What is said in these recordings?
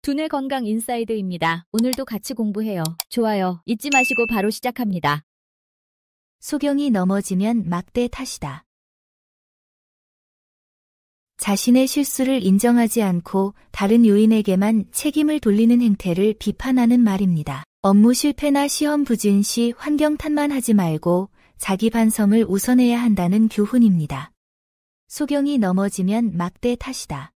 두뇌 건강 인사이드입니다. 오늘도 같이 공부해요. 좋아요 잊지 마시고 바로 시작합니다. 소경이 넘어지면 막대 탓이다. 자신의 실수를 인정하지 않고 다른 요인에게만 책임을 돌리는 행태를 비판하는 말입니다. 업무 실패나 시험 부진 시 환경 탓만 하지 말고 자기 반성을 우선해야 한다는 교훈입니다. 소경이 넘어지면 막대 탓이다.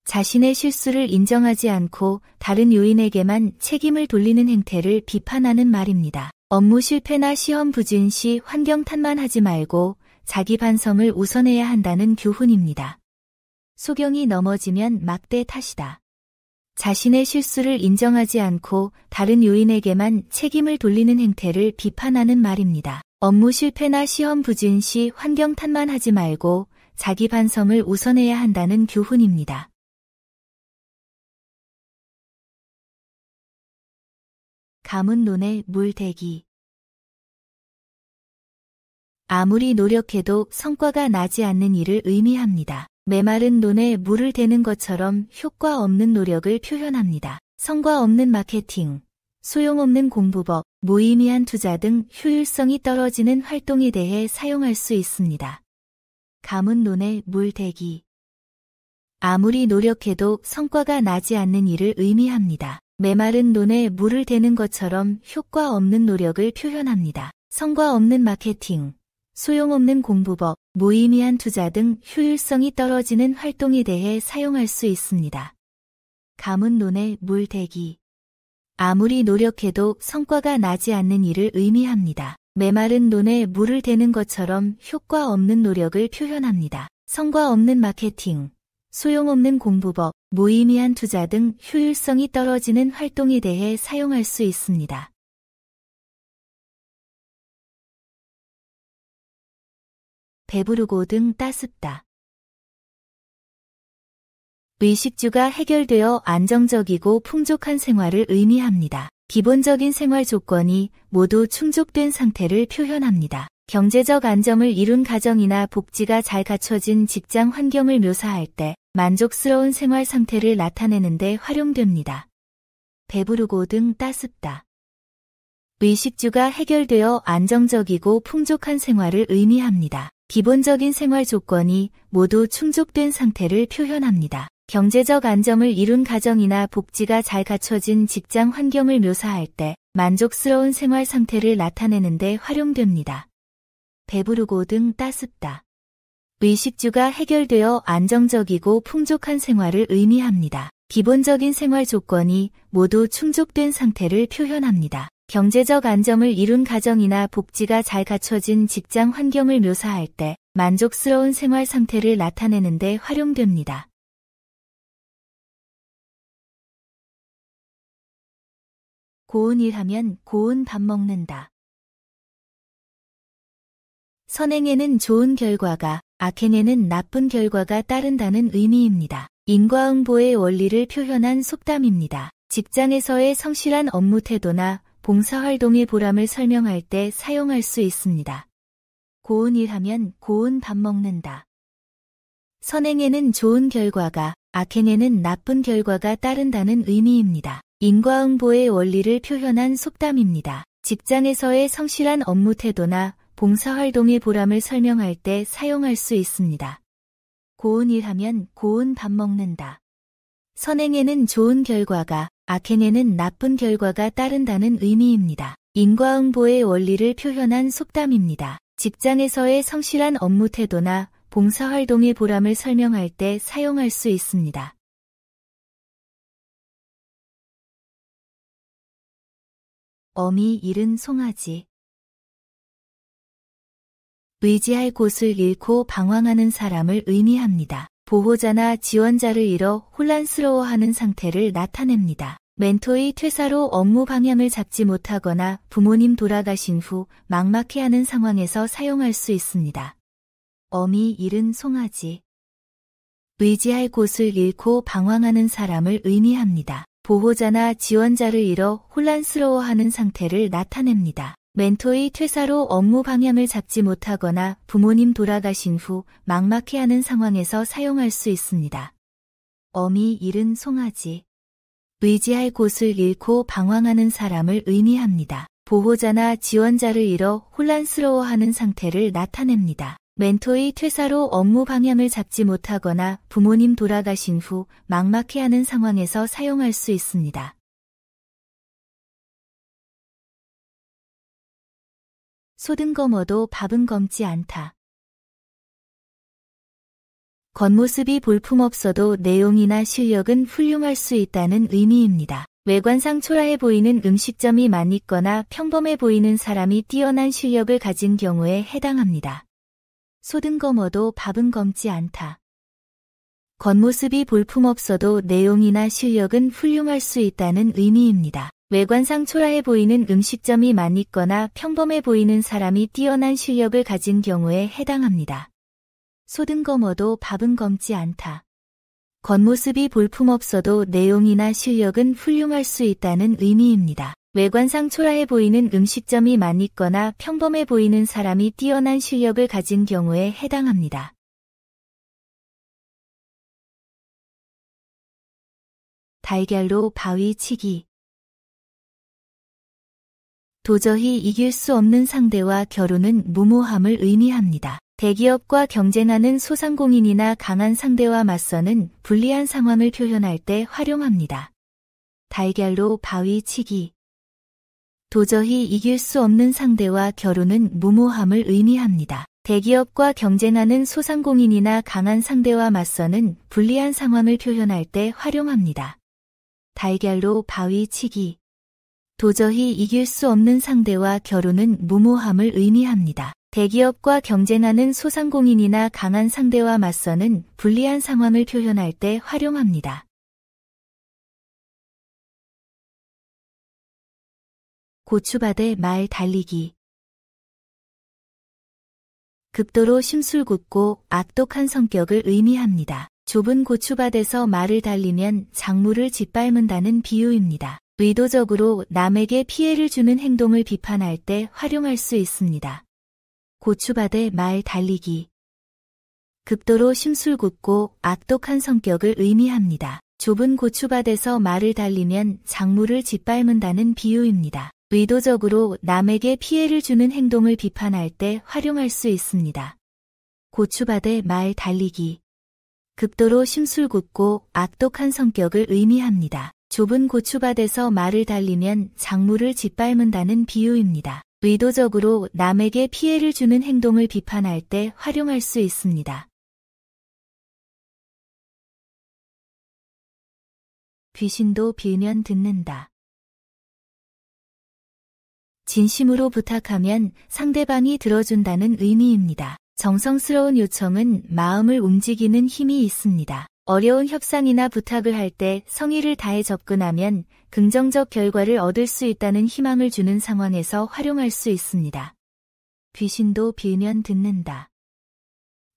자신의 실수를 인정하지 않고 다른 요인에게만 책임을 돌리는 행태를 비판하는 말입니다. 업무 실패나 시험 부진 시 환경 탓만 하지 말고 자기 반성을 우선해야 한다는 교훈입니다. 소경이 넘어지면 막대 탓이다. 자신의 실수를 인정하지 않고 다른 요인에게만 책임을 돌리는 행태를 비판하는 말입니다. 업무 실패나 시험 부진 시 환경 탓만 하지 말고 자기 반성을 우선해야 한다는 교훈입니다. 가문 논에 물 대기. 아무리 노력해도 성과가 나지 않는 일을 의미합니다. 메마른 논에 물을 대는 것처럼 효과 없는 노력을 표현합니다. 성과 없는 마케팅, 소용없는 공부법, 무의미한 투자 등 효율성이 떨어지는 활동에 대해 사용할 수 있습니다. 가문 논에 물 대기. 아무리 노력해도 성과가 나지 않는 일을 의미합니다. 메마른 논에 물을 대는 것처럼 효과 없는 노력을 표현합니다. 성과 없는 마케팅, 소용없는 공부법, 무의미한 투자 등 효율성이 떨어지는 활동에 대해 사용할 수 있습니다. 가문 논에 물 대기. 아무리 노력해도 성과가 나지 않는 일을 의미합니다. 메마른 논에 물을 대는 것처럼 효과 없는 노력을 표현합니다. 성과 없는 마케팅, 소용없는 공부법, 무의미한 투자 등 효율성이 떨어지는 활동에 대해 사용할 수 있습니다. 배부르고 등 따숩다. 의식주가 해결되어 안정적이고 풍족한 생활을 의미합니다. 기본적인 생활 조건이 모두 충족된 상태를 표현합니다. 경제적 안정을 이룬 가정이나 복지가 잘 갖춰진 직장 환경을 묘사할 때 만족스러운 생활 상태를 나타내는 데 활용됩니다. 배부르고 등 따숩다. 의식주가 해결되어 안정적이고 풍족한 생활을 의미합니다. 기본적인 생활 조건이 모두 충족된 상태를 표현합니다. 경제적 안정을 이룬 가정이나 복지가 잘 갖춰진 직장 환경을 묘사할 때 만족스러운 생활 상태를 나타내는 데 활용됩니다. 배부르고 등 따숩다. 의식주가 해결되어 안정적이고 풍족한 생활을 의미합니다. 기본적인 생활 조건이 모두 충족된 상태를 표현합니다. 경제적 안정을 이룬 가정이나 복지가 잘 갖춰진 직장 환경을 묘사할 때 만족스러운 생활 상태를 나타내는 데 활용됩니다. 고운 일하면 고운 밥 먹는다. 선행에는 좋은 결과가, 악행에는 나쁜 결과가 따른다는 의미입니다. 인과응보의 원리를 표현한 속담입니다. 직장에서의 성실한 업무 태도나 봉사활동의 보람을 설명할 때 사용할 수 있습니다. 고운 일하면 고운 밥 먹는다. 선행에는 좋은 결과가, 악행에는 나쁜 결과가 따른다는 의미입니다. 인과응보의 원리를 표현한 속담입니다. 직장에서의 성실한 업무 태도나 봉사활동의 보람을 설명할 때 사용할 수 있습니다. 고운 일하면 고운 밥 먹는다. 선행에는 좋은 결과가, 악행에는 나쁜 결과가 따른다는 의미입니다. 인과응보의 원리를 표현한 속담입니다. 직장에서의 성실한 업무 태도나 봉사활동의 보람을 설명할 때 사용할 수 있습니다. 어미 잃은 송아지. 의지할 곳을 잃고 방황하는 사람을 의미합니다. 보호자나 지원자를 잃어 혼란스러워하는 상태를 나타냅니다. 멘토의 퇴사로 업무 방향을 잡지 못하거나 부모님 돌아가신 후 막막해하는 상황에서 사용할 수 있습니다. 어미 잃은 송아지. 의지할 곳을 잃고 방황하는 사람을 의미합니다. 보호자나 지원자를 잃어 혼란스러워하는 상태를 나타냅니다. 멘토의 퇴사로 업무 방향을 잡지 못하거나 부모님 돌아가신 후 막막해하는 상황에서 사용할 수 있습니다. 어미 잃은 송아지. 의지할 곳을 잃고 방황하는 사람을 의미합니다. 보호자나 지원자를 잃어 혼란스러워하는 상태를 나타냅니다. 멘토의 퇴사로 업무 방향을 잡지 못하거나 부모님 돌아가신 후 막막해하는 상황에서 사용할 수 있습니다. 솥은 검어도 밥은 검지 않다. 겉모습이 볼품없어도 내용이나 실력은 훌륭할 수 있다는 의미입니다. 외관상 초라해 보이는 음식점이 많있거나 평범해 보이는 사람이 뛰어난 실력을 가진 경우에 해당합니다. 솥은 검어도 밥은 검지 않다. 겉모습이 볼품없어도 내용이나 실력은 훌륭할 수 있다는 의미입니다. 외관상 초라해 보이는 음식점이 많있거나 평범해 보이는 사람이 뛰어난 실력을 가진 경우에 해당합니다. 솥은 검어도 밥은 검지 않다. 겉모습이 볼품없어도 내용이나 실력은 훌륭할 수 있다는 의미입니다. 외관상 초라해 보이는 음식점이 많있거나 평범해 보이는 사람이 뛰어난 실력을 가진 경우에 해당합니다. 달걀로 바위 치기. 도저히 이길 수 없는 상대와 겨루는 무모함을 의미합니다. 대기업과 경쟁하는 소상공인이나 강한 상대와 맞서는 불리한 상황을 표현할 때 활용합니다. 달걀로 바위 치기. 도저히 이길 수 없는 상대와 겨루는 무모함을 의미합니다. 대기업과 경쟁하는 소상공인이나 강한 상대와 맞서는 불리한 상황을 표현할 때 활용합니다. 달걀로 바위 치기. 도저히 이길 수 없는 상대와 겨루는 무모함을 의미합니다. 대기업과 경쟁하는 소상공인이나 강한 상대와 맞서는 불리한 상황을 표현할 때 활용합니다. 고추밭에 말 달리기. 극도로 심술궂고 악독한 성격을 의미합니다. 좁은 고추밭에서 말을 달리면 작물을 짓밟는다는 비유입니다. 의도적으로 남에게 피해를 주는 행동을 비판할 때 활용할 수 있습니다. 고추밭에 말 달리기. 극도로 심술궂고 악독한 성격을 의미합니다. 좁은 고추밭에서 말을 달리면 작물을 짓밟는다는 비유입니다. 의도적으로 남에게 피해를 주는 행동을 비판할 때 활용할 수 있습니다. 고추밭에 말 달리기. 극도로 심술궂고 악독한 성격을 의미합니다. 좁은 고추밭에서 말을 달리면 작물을 짓밟는다는 비유입니다. 의도적으로 남에게 피해를 주는 행동을 비판할 때 활용할 수 있습니다. 귀신도 빌면 듣는다. 진심으로 부탁하면 상대방이 들어준다는 의미입니다. 정성스러운 요청은 마음을 움직이는 힘이 있습니다. 어려운 협상이나 부탁을 할 때 성의를 다해 접근하면 긍정적 결과를 얻을 수 있다는 희망을 주는 상황에서 활용할 수 있습니다. 귀신도 빌면 듣는다.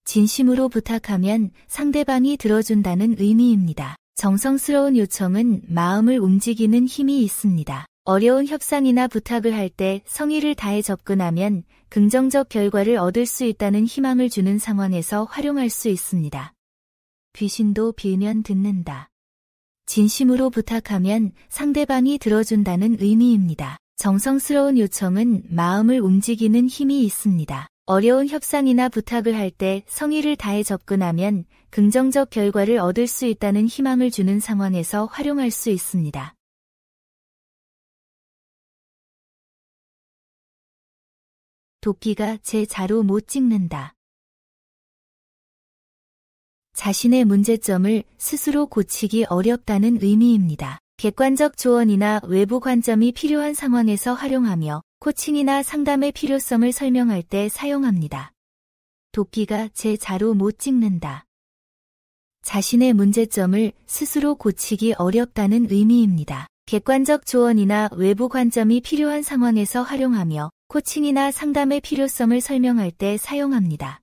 진심으로 부탁하면 상대방이 들어준다는 의미입니다. 정성스러운 요청은 마음을 움직이는 힘이 있습니다. 어려운 협상이나 부탁을 할 때 성의를 다해 접근하면 긍정적 결과를 얻을 수 있다는 희망을 주는 상황에서 활용할 수 있습니다. 귀신도 빌면 듣는다. 진심으로 부탁하면 상대방이 들어준다는 의미입니다. 정성스러운 요청은 마음을 움직이는 힘이 있습니다. 어려운 협상이나 부탁을 할 때 성의를 다해 접근하면 긍정적 결과를 얻을 수 있다는 희망을 주는 상황에서 활용할 수 있습니다. 도끼가 제 자루 못 찍는다. 자신의 문제점을 스스로 고치기 어렵다는 의미입니다. 객관적 조언이나 외부 관점이 필요한 상황에서 활용하며 코칭이나 상담의 필요성을 설명할 때 사용합니다. 도끼가 제 자루 못 찍는다. 자신의 문제점을 스스로 고치기 어렵다는 의미입니다. 객관적 조언이나 외부 관점이 필요한 상황에서 활용하며 코칭이나 상담의 필요성을 설명할 때 사용합니다.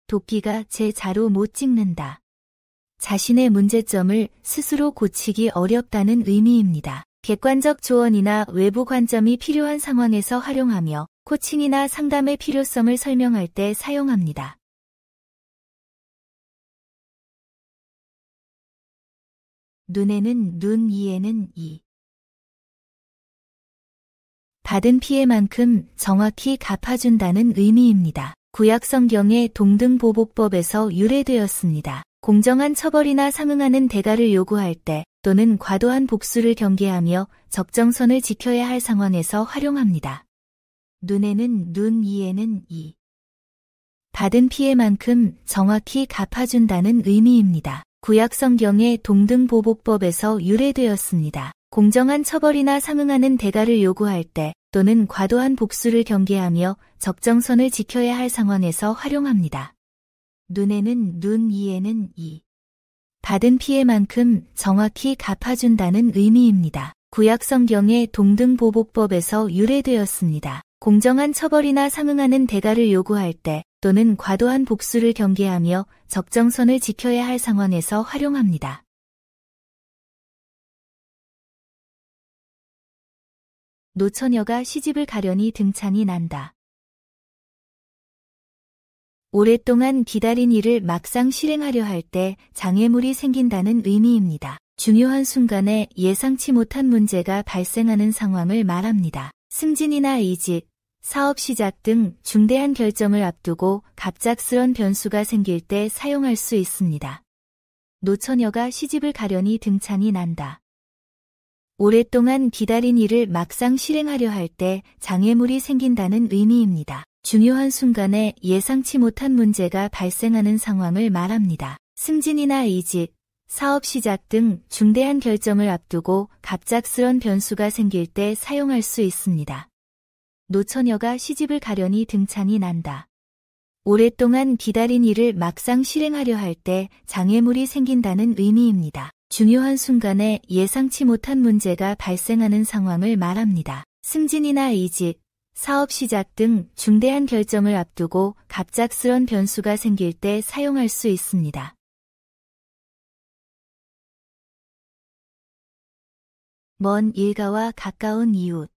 도끼가 제 자루 못 찍는다. 자신의 문제점을 스스로 고치기 어렵다는 의미입니다. 객관적 조언이나 외부 관점이 필요한 상황에서 활용하며 코칭이나 상담의 필요성을 설명할 때 사용합니다. 눈에는 눈, 이에는 이. 받은 피해만큼 정확히 갚아준다는 의미입니다. 구약 성경의 동등보복법에서 유래되었습니다. 공정한 처벌이나 상응하는 대가를 요구할 때 또는 과도한 복수를 경계하며 적정선을 지켜야 할 상황에서 활용합니다. 눈에는 눈, 이에는 이. 받은 피해만큼 정확히 갚아준다는 의미입니다. 구약 성경의 동등보복법에서 유래되었습니다. 공정한 처벌이나 상응하는 대가를 요구할 때 또는 과도한 복수를 경계하며 적정선을 지켜야 할 상황에서 활용합니다. 눈에는 눈, 이에는 이. 받은 피해만큼 정확히 갚아준다는 의미입니다. 구약 성경의 동등보복법에서 유래되었습니다. 공정한 처벌이나 상응하는 대가를 요구할 때 또는 과도한 복수를 경계하며 적정선을 지켜야 할 상황에서 활용합니다. 노처녀가 시집을 가려니 등창이 난다. 오랫동안 기다린 일을 막상 실행하려 할 때 장애물이 생긴다는 의미입니다. 중요한 순간에 예상치 못한 문제가 발생하는 상황을 말합니다. 승진이나 이직, 사업 시작 등 중대한 결정을 앞두고 갑작스런 변수가 생길 때 사용할 수 있습니다. 노처녀가 시집을 가려니 등창이 난다. 오랫동안 기다린 일을 막상 실행하려 할 때 장애물이 생긴다는 의미입니다. 중요한 순간에 예상치 못한 문제가 발생하는 상황을 말합니다. 승진이나 이직, 사업 시작 등 중대한 결정을 앞두고 갑작스런 변수가 생길 때 사용할 수 있습니다. 노처녀가 시집을 가려니 등창이 난다. 오랫동안 기다린 일을 막상 실행하려 할 때 장애물이 생긴다는 의미입니다. 중요한 순간에 예상치 못한 문제가 발생하는 상황을 말합니다. 승진이나 이직, 사업 시작 등 중대한 결정을 앞두고 갑작스런 변수가 생길 때 사용할 수 있습니다. 먼 일가와 가까운 이웃.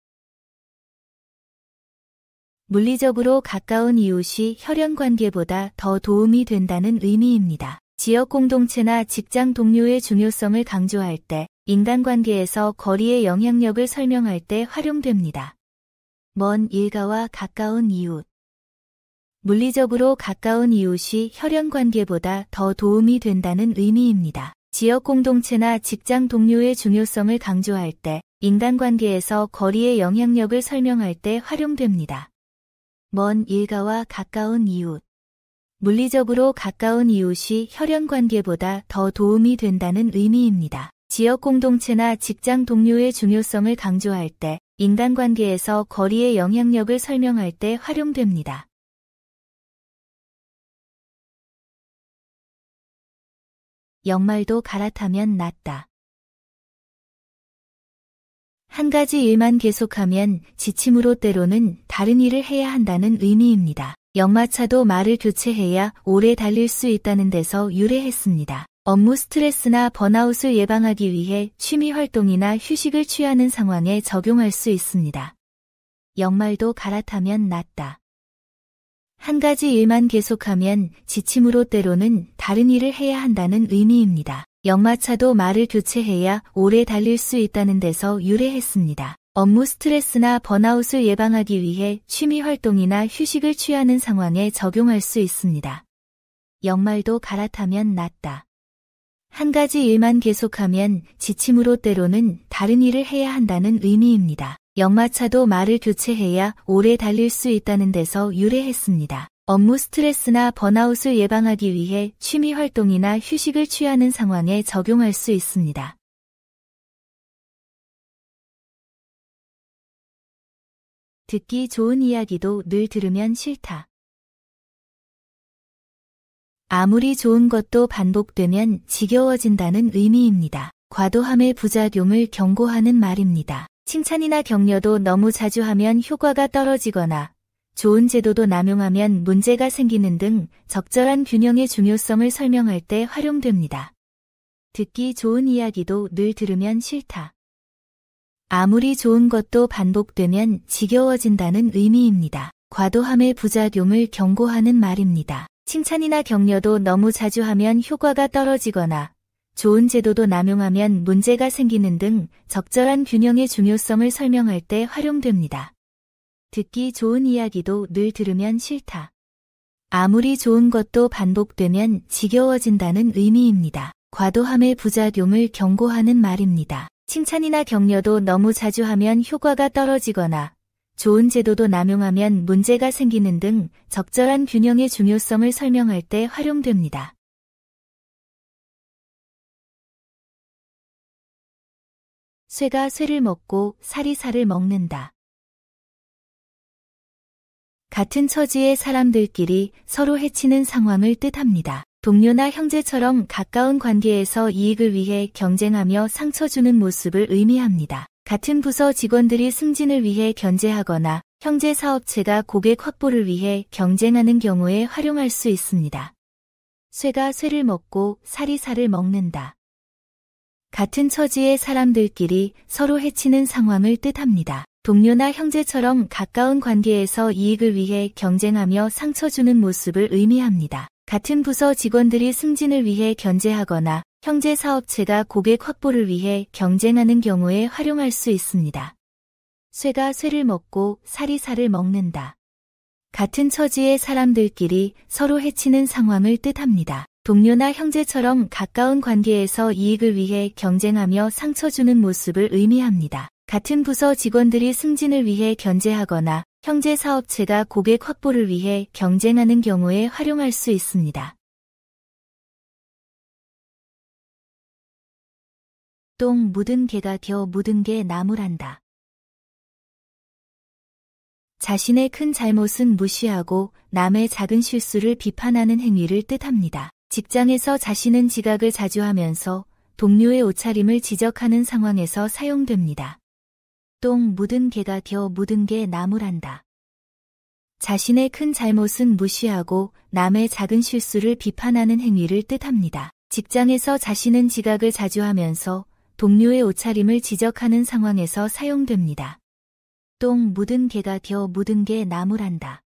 물리적으로 가까운 이웃이 혈연 관계보다 더 도움이 된다는 의미입니다. 지역 공동체나 직장 동료의 중요성을 강조할 때, 인간관계에서 거리의 영향력을 설명할 때 활용됩니다. 먼 일가와 가까운 이웃. 물리적으로 가까운 이웃이 혈연 관계보다 더 도움이 된다는 의미입니다. 지역 공동체나 직장 동료의 중요성을 강조할 때, 인간관계에서 거리의 영향력을 설명할 때 활용됩니다. 먼 일가와 가까운 이웃. 물리적으로 가까운 이웃이 혈연 관계보다 더 도움이 된다는 의미입니다. 지역 공동체나 직장 동료의 중요성을 강조할 때, 인간관계에서 거리의 영향력을 설명할 때 활용됩니다. 양말도 갈아타면 낫다. 한 가지 일만 계속하면 지침으로 때로는 다른 일을 해야 한다는 의미입니다. 역마차도 말을 교체해야 오래 달릴 수 있다는 데서 유래했습니다. 업무 스트레스나 번아웃을 예방하기 위해 취미 활동이나 휴식을 취하는 상황에 적용할 수 있습니다. 역말도 갈아타면 낫다. 한 가지 일만 계속하면 지침으로 때로는 다른 일을 해야 한다는 의미입니다. 역마차도 말을 교체해야 오래 달릴 수 있다는 데서 유래했습니다. 업무 스트레스나 번아웃을 예방하기 위해 취미 활동이나 휴식을 취하는 상황에 적용할 수 있습니다. 역말도 갈아타면 낫다. 한 가지 일만 계속하면 지침으로 때로는 다른 일을 해야 한다는 의미입니다. 역마차도 말을 교체해야 오래 달릴 수 있다는 데서 유래했습니다. 업무 스트레스나 번아웃을 예방하기 위해 취미 활동이나 휴식을 취하는 상황에 적용할 수 있습니다. 듣기 좋은 이야기도 늘 들으면 싫다. 아무리 좋은 것도 반복되면 지겨워진다는 의미입니다. 과도함의 부작용을 경고하는 말입니다. 칭찬이나 격려도 너무 자주 하면 효과가 떨어지거나 좋은 제도도 남용하면 문제가 생기는 등 적절한 균형의 중요성을 설명할 때 활용됩니다. 듣기 좋은 이야기도 늘 들으면 싫다. 아무리 좋은 것도 반복되면 지겨워진다는 의미입니다. 과도함의 부작용을 경고하는 말입니다. 칭찬이나 격려도 너무 자주 하면 효과가 떨어지거나 좋은 제도도 남용하면 문제가 생기는 등 적절한 균형의 중요성을 설명할 때 활용됩니다. 듣기 좋은 이야기도 늘 들으면 싫다. 아무리 좋은 것도 반복되면 지겨워진다는 의미입니다. 과도함의 부작용을 경고하는 말입니다. 칭찬이나 격려도 너무 자주 하면 효과가 떨어지거나 좋은 제도도 남용하면 문제가 생기는 등 적절한 균형의 중요성을 설명할 때 활용됩니다. 쇠가 쇠를 먹고 살이 살을 먹는다. 같은 처지의 사람들끼리 서로 해치는 상황을 뜻합니다. 동료나 형제처럼 가까운 관계에서 이익을 위해 경쟁하며 상처 주는 모습을 의미합니다. 같은 부서 직원들이 승진을 위해 견제하거나 형제 사업체가 고객 확보를 위해 경쟁하는 경우에 활용할 수 있습니다. 쇠가 쇠를 먹고 살이 살을 먹는다. 같은 처지의 사람들끼리 서로 해치는 상황을 뜻합니다. 동료나 형제처럼 가까운 관계에서 이익을 위해 경쟁하며 상처 주는 모습을 의미합니다. 같은 부서 직원들이 승진을 위해 견제하거나 형제 사업체가 고객 확보를 위해 경쟁하는 경우에 활용할 수 있습니다. 쇠가 쇠를 먹고 살이 살을 먹는다. 같은 처지의 사람들끼리 서로 해치는 상황을 뜻합니다. 동료나 형제처럼 가까운 관계에서 이익을 위해 경쟁하며 상처 주는 모습을 의미합니다. 같은 부서 직원들이 승진을 위해 견제하거나 형제 사업체가 고객 확보를 위해 경쟁하는 경우에 활용할 수 있습니다. 똥 묻은 개가 겨 묻은 개 나무란다. 자신의 큰 잘못은 무시하고 남의 작은 실수를 비판하는 행위를 뜻합니다. 직장에서 자신은 지각을 자주 하면서 동료의 옷차림을 지적하는 상황에서 사용됩니다. 똥 묻은 개가 겨 묻은 개 나무란다. 자신의 큰 잘못은 무시하고 남의 작은 실수를 비판하는 행위를 뜻합니다. 직장에서 자신은 지각을 자주 하면서 동료의 옷차림을 지적하는 상황에서 사용됩니다. 똥 묻은 개가 겨 묻은 개 나무란다.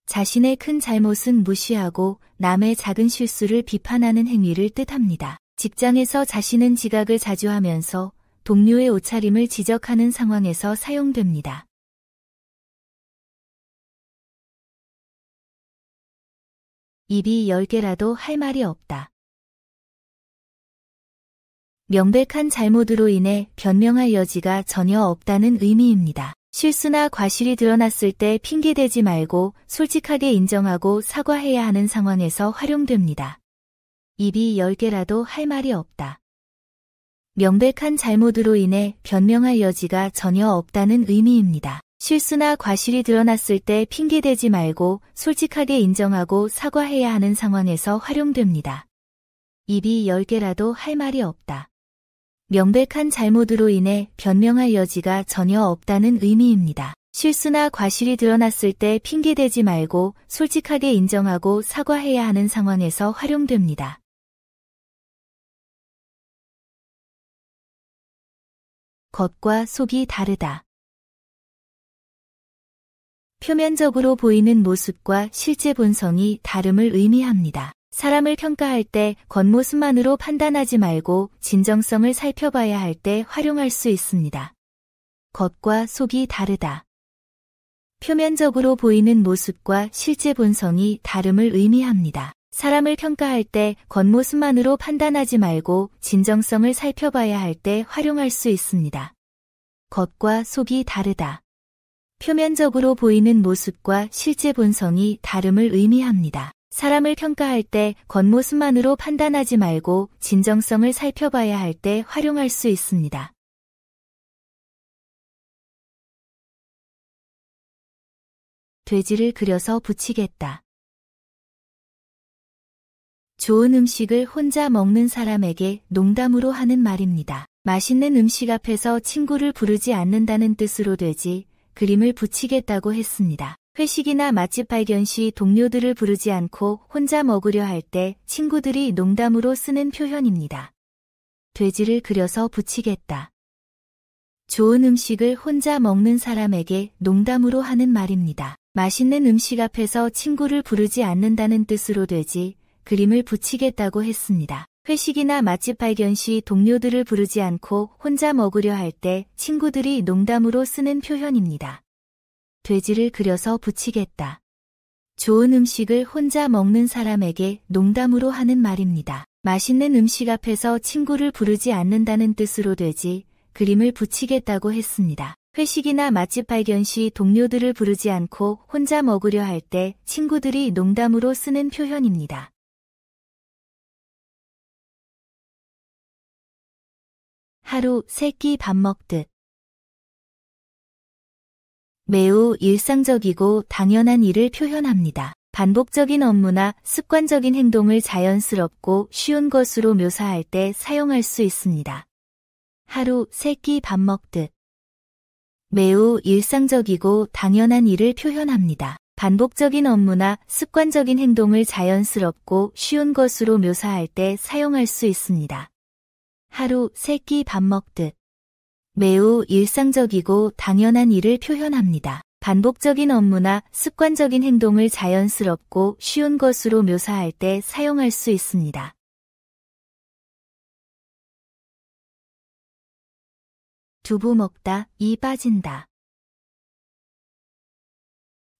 자신의 큰 잘못은 무시하고 남의 작은 실수를 비판하는 행위를 뜻합니다. 직장에서 자신은 지각을 자주 하면서 동료의 옷차림을 지적하는 상황에서 사용됩니다. 입이 10개라도 할 말이 없다. 명백한 잘못으로 인해 변명할 여지가 전혀 없다는 의미입니다. 실수나 과실이 드러났을 때 핑계대지 말고 솔직하게 인정하고 사과해야 하는 상황에서 활용됩니다. 입이 10개라도 할 말이 없다. 명백한 잘못으로 인해 변명할 여지가 전혀 없다는 의미입니다. 실수나 과실이 드러났을 때 핑계대지 말고 솔직하게 인정하고 사과해야 하는 상황에서 활용됩니다. 입이 10개라도 할 말이 없다. 명백한 잘못으로 인해 변명할 여지가 전혀 없다는 의미입니다. 실수나 과실이 드러났을 때 핑계대지 말고 솔직하게 인정하고 사과해야 하는 상황에서 활용됩니다. 겉과 속이 다르다. 표면적으로 보이는 모습과 실제 본성이 다름을 의미합니다. 사람을 평가할 때 겉모습만으로 판단하지 말고 진정성을 살펴봐야 할 때 활용할 수 있습니다. 겉과 속이 다르다. 표면적으로 보이는 모습과 실제 본성이 다름을 의미합니다. 사람을 평가할 때 겉모습만으로 판단하지 말고 진정성을 살펴봐야 할 때 활용할 수 있습니다. 겉과 속이 다르다. 표면적으로 보이는 모습과 실제 본성이 다름을 의미합니다. 사람을 평가할 때 겉모습만으로 판단하지 말고 진정성을 살펴봐야 할 때 활용할 수 있습니다. 돼지를 그려서 붙이겠다. 좋은 음식을 혼자 먹는 사람에게 농담으로 하는 말입니다. 맛있는 음식 앞에서 친구를 부르지 않는다는 뜻으로 돼지 그림을 붙이겠다고 했습니다. 회식이나 맛집 발견 시 동료들을 부르지 않고 혼자 먹으려 할 때 친구들이 농담으로 쓰는 표현입니다. 돼지를 그려서 붙이겠다. 좋은 음식을 혼자 먹는 사람에게 농담으로 하는 말입니다. 맛있는 음식 앞에서 친구를 부르지 않는다는 뜻으로 돼지 그림을 붙이겠다고 했습니다. 회식이나 맛집 발견 시 동료들을 부르지 않고 혼자 먹으려 할 때 친구들이 농담으로 쓰는 표현입니다. 돼지를 그려서 부치겠다. 좋은 음식을 혼자 먹는 사람에게 농담으로 하는 말입니다. 맛있는 음식 앞에서 친구를 부르지 않는다는 뜻으로 돼지 그림을 붙이겠다고 했습니다. 회식이나 맛집 발견 시 동료들을 부르지 않고 혼자 먹으려 할 때 친구들이 농담으로 쓰는 표현입니다. 하루 세 끼 밥 먹듯. 매우 일상적이고 당연한 일을 표현합니다. 반복적인 업무나 습관적인 행동을 자연스럽고 쉬운 것으로 묘사할 때 사용할 수 있습니다. 하루 세 끼 밥 먹듯. 매우 일상적이고 당연한 일을 표현합니다. 반복적인 업무나 습관적인 행동을 자연스럽고 쉬운 것으로 묘사할 때 사용할 수 있습니다. 하루 세 끼 밥 먹듯. 매우 일상적이고 당연한 일을 표현합니다. 반복적인 업무나 습관적인 행동을 자연스럽고 쉬운 것으로 묘사할 때 사용할 수 있습니다. 두부 먹다, 이 빠진다.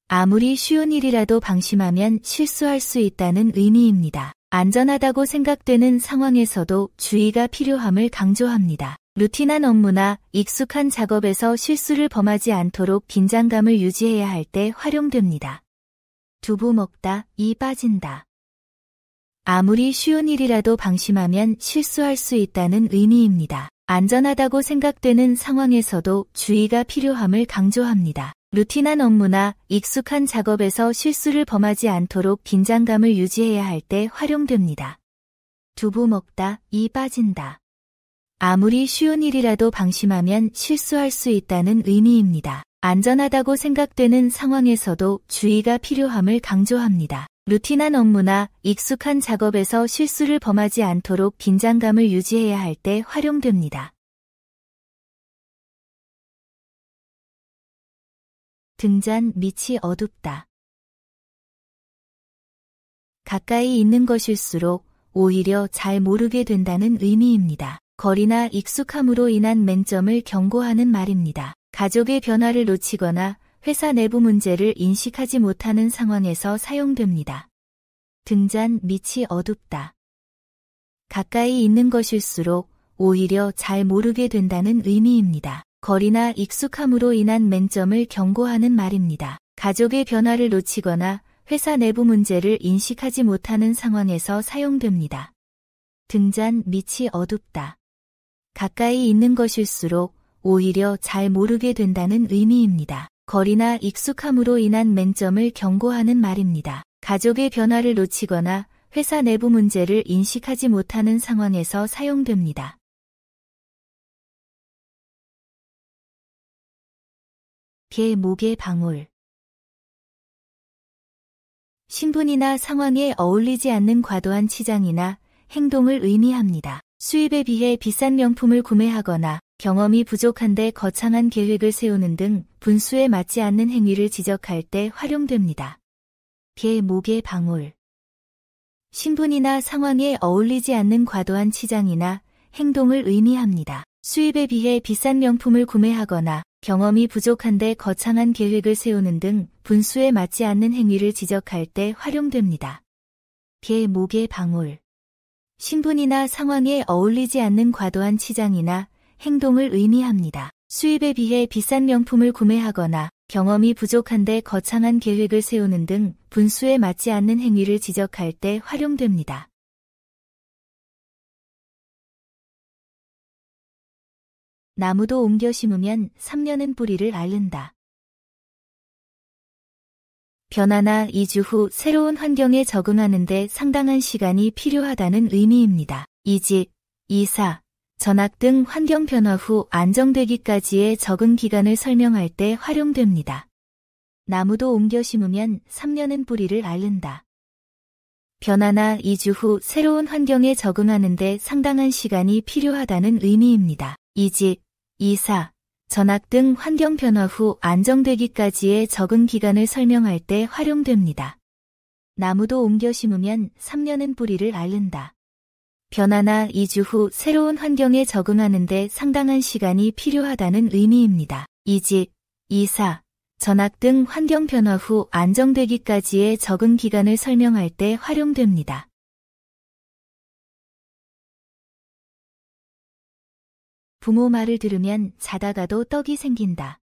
아무리 쉬운 일이라도 방심하면 실수할 수 있다는 의미입니다. 안전하다고 생각되는 상황에서도 주의가 필요함을 강조합니다. 루틴한 업무나 익숙한 작업에서 실수를 범하지 않도록 긴장감을 유지해야 할 때 활용됩니다. 두부 먹다, 이 빠진다. 아무리 쉬운 일이라도 방심하면 실수할 수 있다는 의미입니다. 안전하다고 생각되는 상황에서도 주의가 필요함을 강조합니다. 루틴한 업무나 익숙한 작업에서 실수를 범하지 않도록 긴장감을 유지해야 할 때 활용됩니다. 두부 먹다, 이 빠진다. 아무리 쉬운 일이라도 방심하면 실수할 수 있다는 의미입니다. 안전하다고 생각되는 상황에서도 주의가 필요함을 강조합니다. 루틴한 업무나 익숙한 작업에서 실수를 범하지 않도록 긴장감을 유지해야 할 때 활용됩니다. 등잔 밑이 어둡다. 가까이 있는 것일수록 오히려 잘 모르게 된다는 의미입니다. 거리나 익숙함으로 인한 맹점을 경고하는 말입니다. 가족의 변화를 놓치거나 회사 내부 문제를 인식하지 못하는 상황에서 사용됩니다. 등잔 밑이 어둡다. 가까이 있는 것일수록 오히려 잘 모르게 된다는 의미입니다. 거리나 익숙함으로 인한 맹점을 경고하는 말입니다. 가족의 변화를 놓치거나 회사 내부 문제를 인식하지 못하는 상황에서 사용됩니다. 등잔 밑이 어둡다. 가까이 있는 것일수록 오히려 잘 모르게 된다는 의미입니다. 거리나 익숙함으로 인한 맹점을 경고하는 말입니다. 가족의 변화를 놓치거나 회사 내부 문제를 인식하지 못하는 상황에서 사용됩니다. 개 목의 방울. 신분이나 상황에 어울리지 않는 과도한 치장이나 행동을 의미합니다. 수입에 비해 비싼 명품을 구매하거나 경험이 부족한데 거창한 계획을 세우는 등 분수에 맞지 않는 행위를 지적할 때 활용됩니다. 개 목의 방울. 신분이나 상황에 어울리지 않는 과도한 치장이나 행동을 의미합니다. 수입에 비해 비싼 명품을 구매하거나 경험이 부족한데 거창한 계획을 세우는 등 분수에 맞지 않는 행위를 지적할 때 활용됩니다. 개 목의 방울. 신분이나 상황에 어울리지 않는 과도한 치장이나 행동을 의미합니다. 수입에 비해 비싼 명품을 구매하거나 경험이 부족한데 거창한 계획을 세우는 등 분수에 맞지 않는 행위를 지적할 때 활용됩니다. 나무도 옮겨 심으면 3년은 뿌리를 앓는다. 변화나 이주 후 새로운 환경에 적응하는 데 상당한 시간이 필요하다는 의미입니다. 이직, 이사, 전학 등 환경 변화 후 안정되기까지의 적응 기간을 설명할 때 활용됩니다. 나무도 옮겨 심으면 3년은 뿌리를 앓는다. 변화나 이주 후 새로운 환경에 적응하는 데 상당한 시간이 필요하다는 의미입니다. 이직, 이사, 전학 등 환경 변화 후 안정되기까지의 적응 기간을 설명할 때 활용됩니다. 나무도 옮겨 심으면 3년은 뿌리를 앓는다. 변화나 이주 후 새로운 환경에 적응하는 데 상당한 시간이 필요하다는 의미입니다. 이직, 이사, 전학 등 환경 변화 후 안정되기까지의 적응 기간을 설명할 때 활용됩니다. 부모 말을 들으면 자다가도 떡이 생긴다.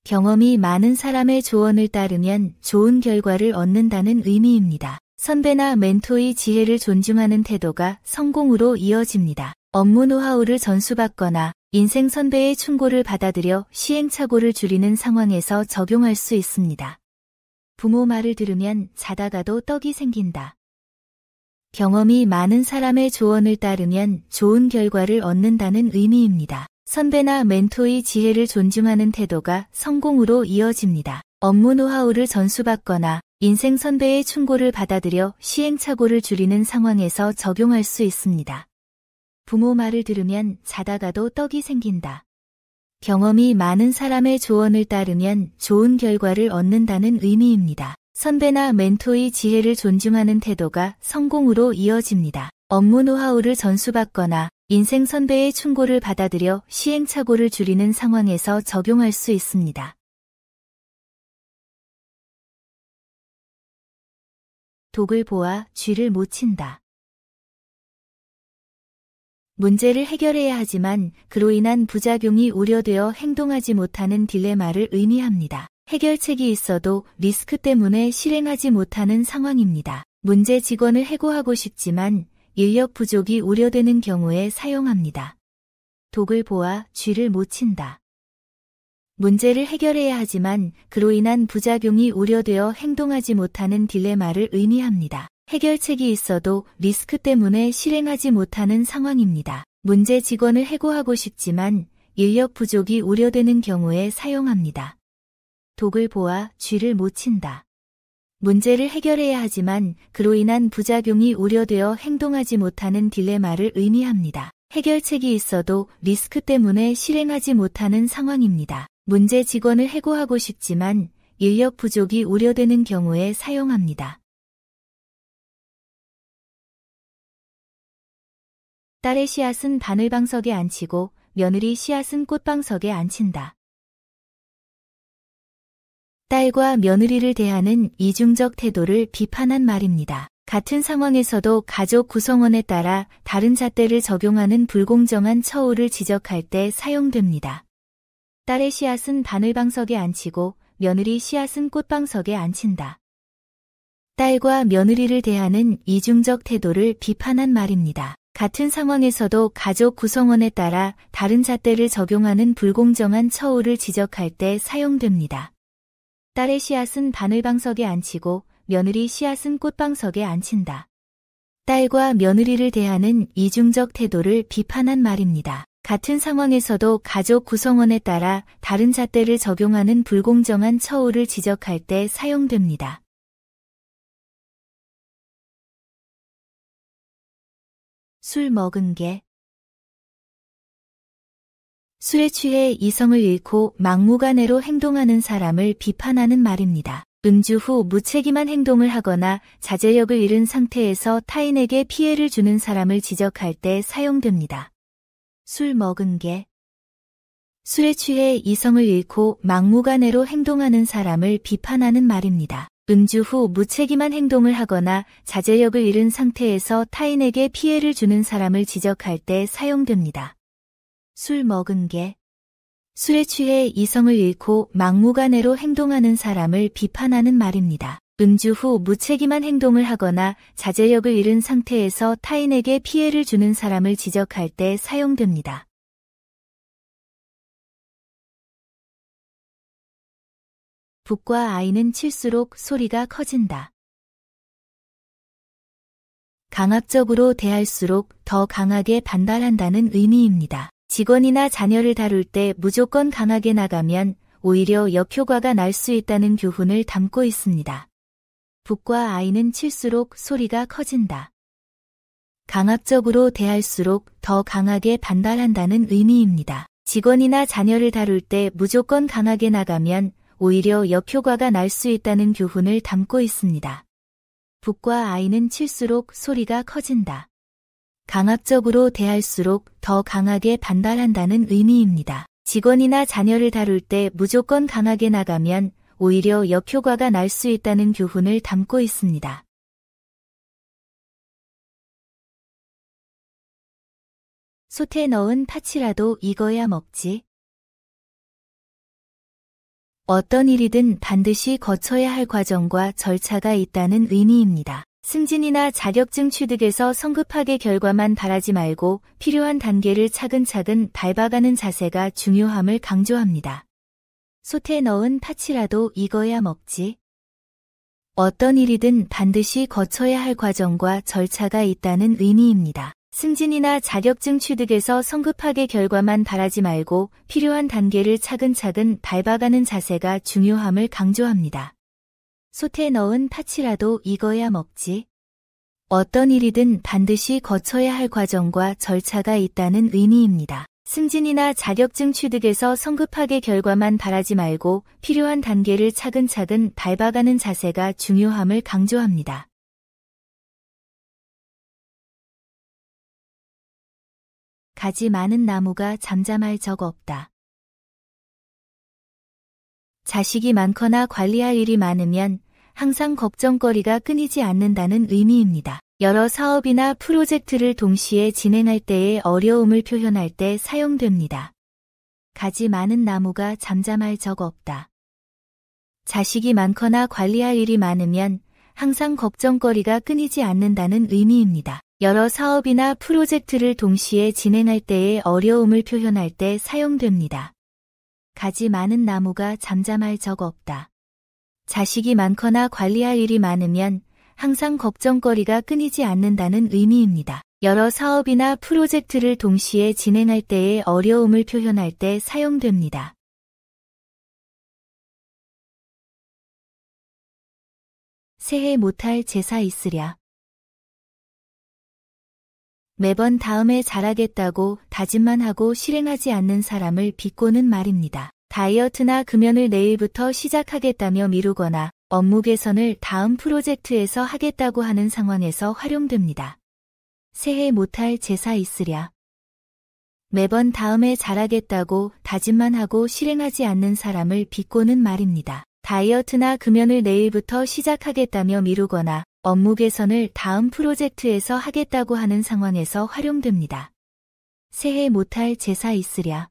경험이 많은 사람의 조언을 따르면 좋은 결과를 얻는다는 의미입니다. 선배나 멘토의 지혜를 존중하는 태도가 성공으로 이어집니다. 업무 노하우를 전수받거나 인생 선배의 충고를 받아들여 시행착오를 줄이는 상황에서 적용할 수 있습니다. 부모 말을 들으면 자다가도 떡이 생긴다. 경험이 많은 사람의 조언을 따르면 좋은 결과를 얻는다는 의미입니다. 선배나 멘토의 지혜를 존중하는 태도가 성공으로 이어집니다. 업무 노하우를 전수받거나 인생 선배의 충고를 받아들여 시행착오를 줄이는 상황에서 적용할 수 있습니다. 부모 말을 들으면 자다가도 떡이 생긴다. 경험이 많은 사람의 조언을 따르면 좋은 결과를 얻는다는 의미입니다. 선배나 멘토의 지혜를 존중하는 태도가 성공으로 이어집니다. 업무 노하우를 전수받거나 인생 선배의 충고를 받아들여 시행착오를 줄이는 상황에서 적용할 수 있습니다. 독을 보아 쥐를 못 친다. 문제를 해결해야 하지만 그로 인한 부작용이 우려되어 행동하지 못하는 딜레마를 의미합니다. 해결책이 있어도 리스크 때문에 실행하지 못하는 상황입니다. 문제 직원을 해고하고 싶지만 인력 부족이 우려되는 경우에 사용합니다. 독을 보아 쥐를 못 친다. 문제를 해결해야 하지만 그로 인한 부작용이 우려되어 행동하지 못하는 딜레마를 의미합니다. 해결책이 있어도 리스크 때문에 실행하지 못하는 상황입니다. 문제 직원을 해고하고 싶지만 인력 부족이 우려되는 경우에 사용합니다. 독을 보아 쥐를 못 친다. 문제를 해결해야 하지만 그로 인한 부작용이 우려되어 행동하지 못하는 딜레마를 의미합니다. 해결책이 있어도 리스크 때문에 실행하지 못하는 상황입니다. 문제 직원을 해고하고 싶지만 인력 부족이 우려되는 경우에 사용합니다. 딸의 씨앗은 바늘방석에 안 치고 며느리 씨앗은 꽃방석에 안 친다. 딸과 며느리를 대하는 이중적 태도를 비판한 말입니다. 같은 상황에서도 가족 구성원에 따라 다른 잣대를 적용하는 불공정한 처우를 지적할 때 사용됩니다. 딸의 씨앗은 바늘방석에 안 치고 며느리 씨앗은 꽃방석에 안 친다. 딸과 며느리를 대하는 이중적 태도를 비판한 말입니다. 같은 상황에서도 가족 구성원에 따라 다른 잣대를 적용하는 불공정한 처우를 지적할 때 사용됩니다. 딸의 씨앗은 바늘방석에 안 치고 며느리 씨앗은 꽃방석에 안 친다. 딸과 며느리를 대하는 이중적 태도를 비판한 말입니다. 같은 상황에서도 가족 구성원에 따라 다른 잣대를 적용하는 불공정한 처우를 지적할 때 사용됩니다. 술 먹은 개. 술에 취해 이성을 잃고 막무가내로 행동하는 사람을 비판하는 말입니다. 음주 후 무책임한 행동을 하거나 자제력을 잃은 상태에서 타인에게 피해를 주는 사람을 지적할 때 사용됩니다. 술 먹은 개. 술에 취해 이성을 잃고 막무가내로 행동하는 사람을 비판하는 말입니다. 음주 후 무책임한 행동을 하거나 자제력을 잃은 상태에서 타인에게 피해를 주는 사람을 지적할 때 사용됩니다. 술 먹은 개. 술에 취해 이성을 잃고 막무가내로 행동하는 사람을 비판하는 말입니다. 음주 후 무책임한 행동을 하거나 자제력을 잃은 상태에서 타인에게 피해를 주는 사람을 지적할 때 사용됩니다. 북과 아이는 칠수록 소리가 커진다. 강압적으로 대할수록 더 강하게 반발한다는 의미입니다. 직원이나 자녀를 다룰 때 무조건 강하게 나가면 오히려 역효과가 날 수 있다는 교훈을 담고 있습니다. 북과 아이는 칠수록 소리가 커진다. 강압적으로 대할수록 더 강하게 반발한다는 의미입니다. 직원이나 자녀를 다룰 때 무조건 강하게 나가면 오히려 역효과가 날 수 있다는 교훈을 담고 있습니다. 북과 아이는 칠수록 소리가 커진다. 강압적으로 대할수록 더 강하게 반발한다는 의미입니다. 직원이나 자녀를 다룰 때 무조건 강하게 나가면 오히려 역효과가 날 수 있다는 교훈을 담고 있습니다. 솥에 넣은 파치라도 익어야 먹지. 어떤 일이든 반드시 거쳐야 할 과정과 절차가 있다는 의미입니다. 승진이나 자격증 취득에서 성급하게 결과만 바라지 말고 필요한 단계를 차근차근 밟아가는 자세가 중요함을 강조합니다. 솥에 넣은 파치라도 익어야 먹지. 어떤 일이든 반드시 거쳐야 할 과정과 절차가 있다는 의미입니다. 승진이나 자격증 취득에서 성급하게 결과만 바라지 말고 필요한 단계를 차근차근 밟아가는 자세가 중요함을 강조합니다. 솥에 넣은 파치라도 익어야 먹지. 어떤 일이든 반드시 거쳐야 할 과정과 절차가 있다는 의미입니다. 승진이나 자격증 취득에서 성급하게 결과만 바라지 말고 필요한 단계를 차근차근 밟아가는 자세가 중요함을 강조합니다. 가지 많은 나무가 잠잠할 적 없다. 자식이 많거나 관리할 일이 많으면 항상 걱정거리가 끊이지 않는다는 의미입니다. 여러 사업이나 프로젝트를 동시에 진행할 때의 어려움을 표현할 때 사용됩니다. 가지 많은 나무가 잠잠할 적 없다. 자식이 많거나 관리할 일이 많으면 항상 걱정거리가 끊이지 않는다는 의미입니다. 여러 사업이나 프로젝트를 동시에 진행할 때의 어려움을 표현할 때 사용됩니다. 가지 많은 나무가 잠잠할 적 없다. 자식이 많거나 관리할 일이 많으면 항상 걱정거리가 끊이지 않는다는 의미입니다. 여러 사업이나 프로젝트를 동시에 진행할 때의 어려움을 표현할 때 사용됩니다. 새해 못할 제사 있으랴. 매번 다음에 잘하겠다고 다짐만 하고 실행하지 않는 사람을 비꼬는 말입니다. 다이어트나 금연을 내일부터 시작하겠다며 미루거나 업무 개선을 다음 프로젝트에서 하겠다고 하는 상황에서 활용됩니다. 새해 못할 제사 있으랴. 매번 다음에 잘하겠다고 다짐만 하고 실행하지 않는 사람을 비꼬는 말입니다. 다이어트나 금연을 내일부터 시작하겠다며 미루거나 업무 개선을 다음 프로젝트에서 하겠다고 하는 상황에서 활용됩니다. 새해 못할 제사 있으랴.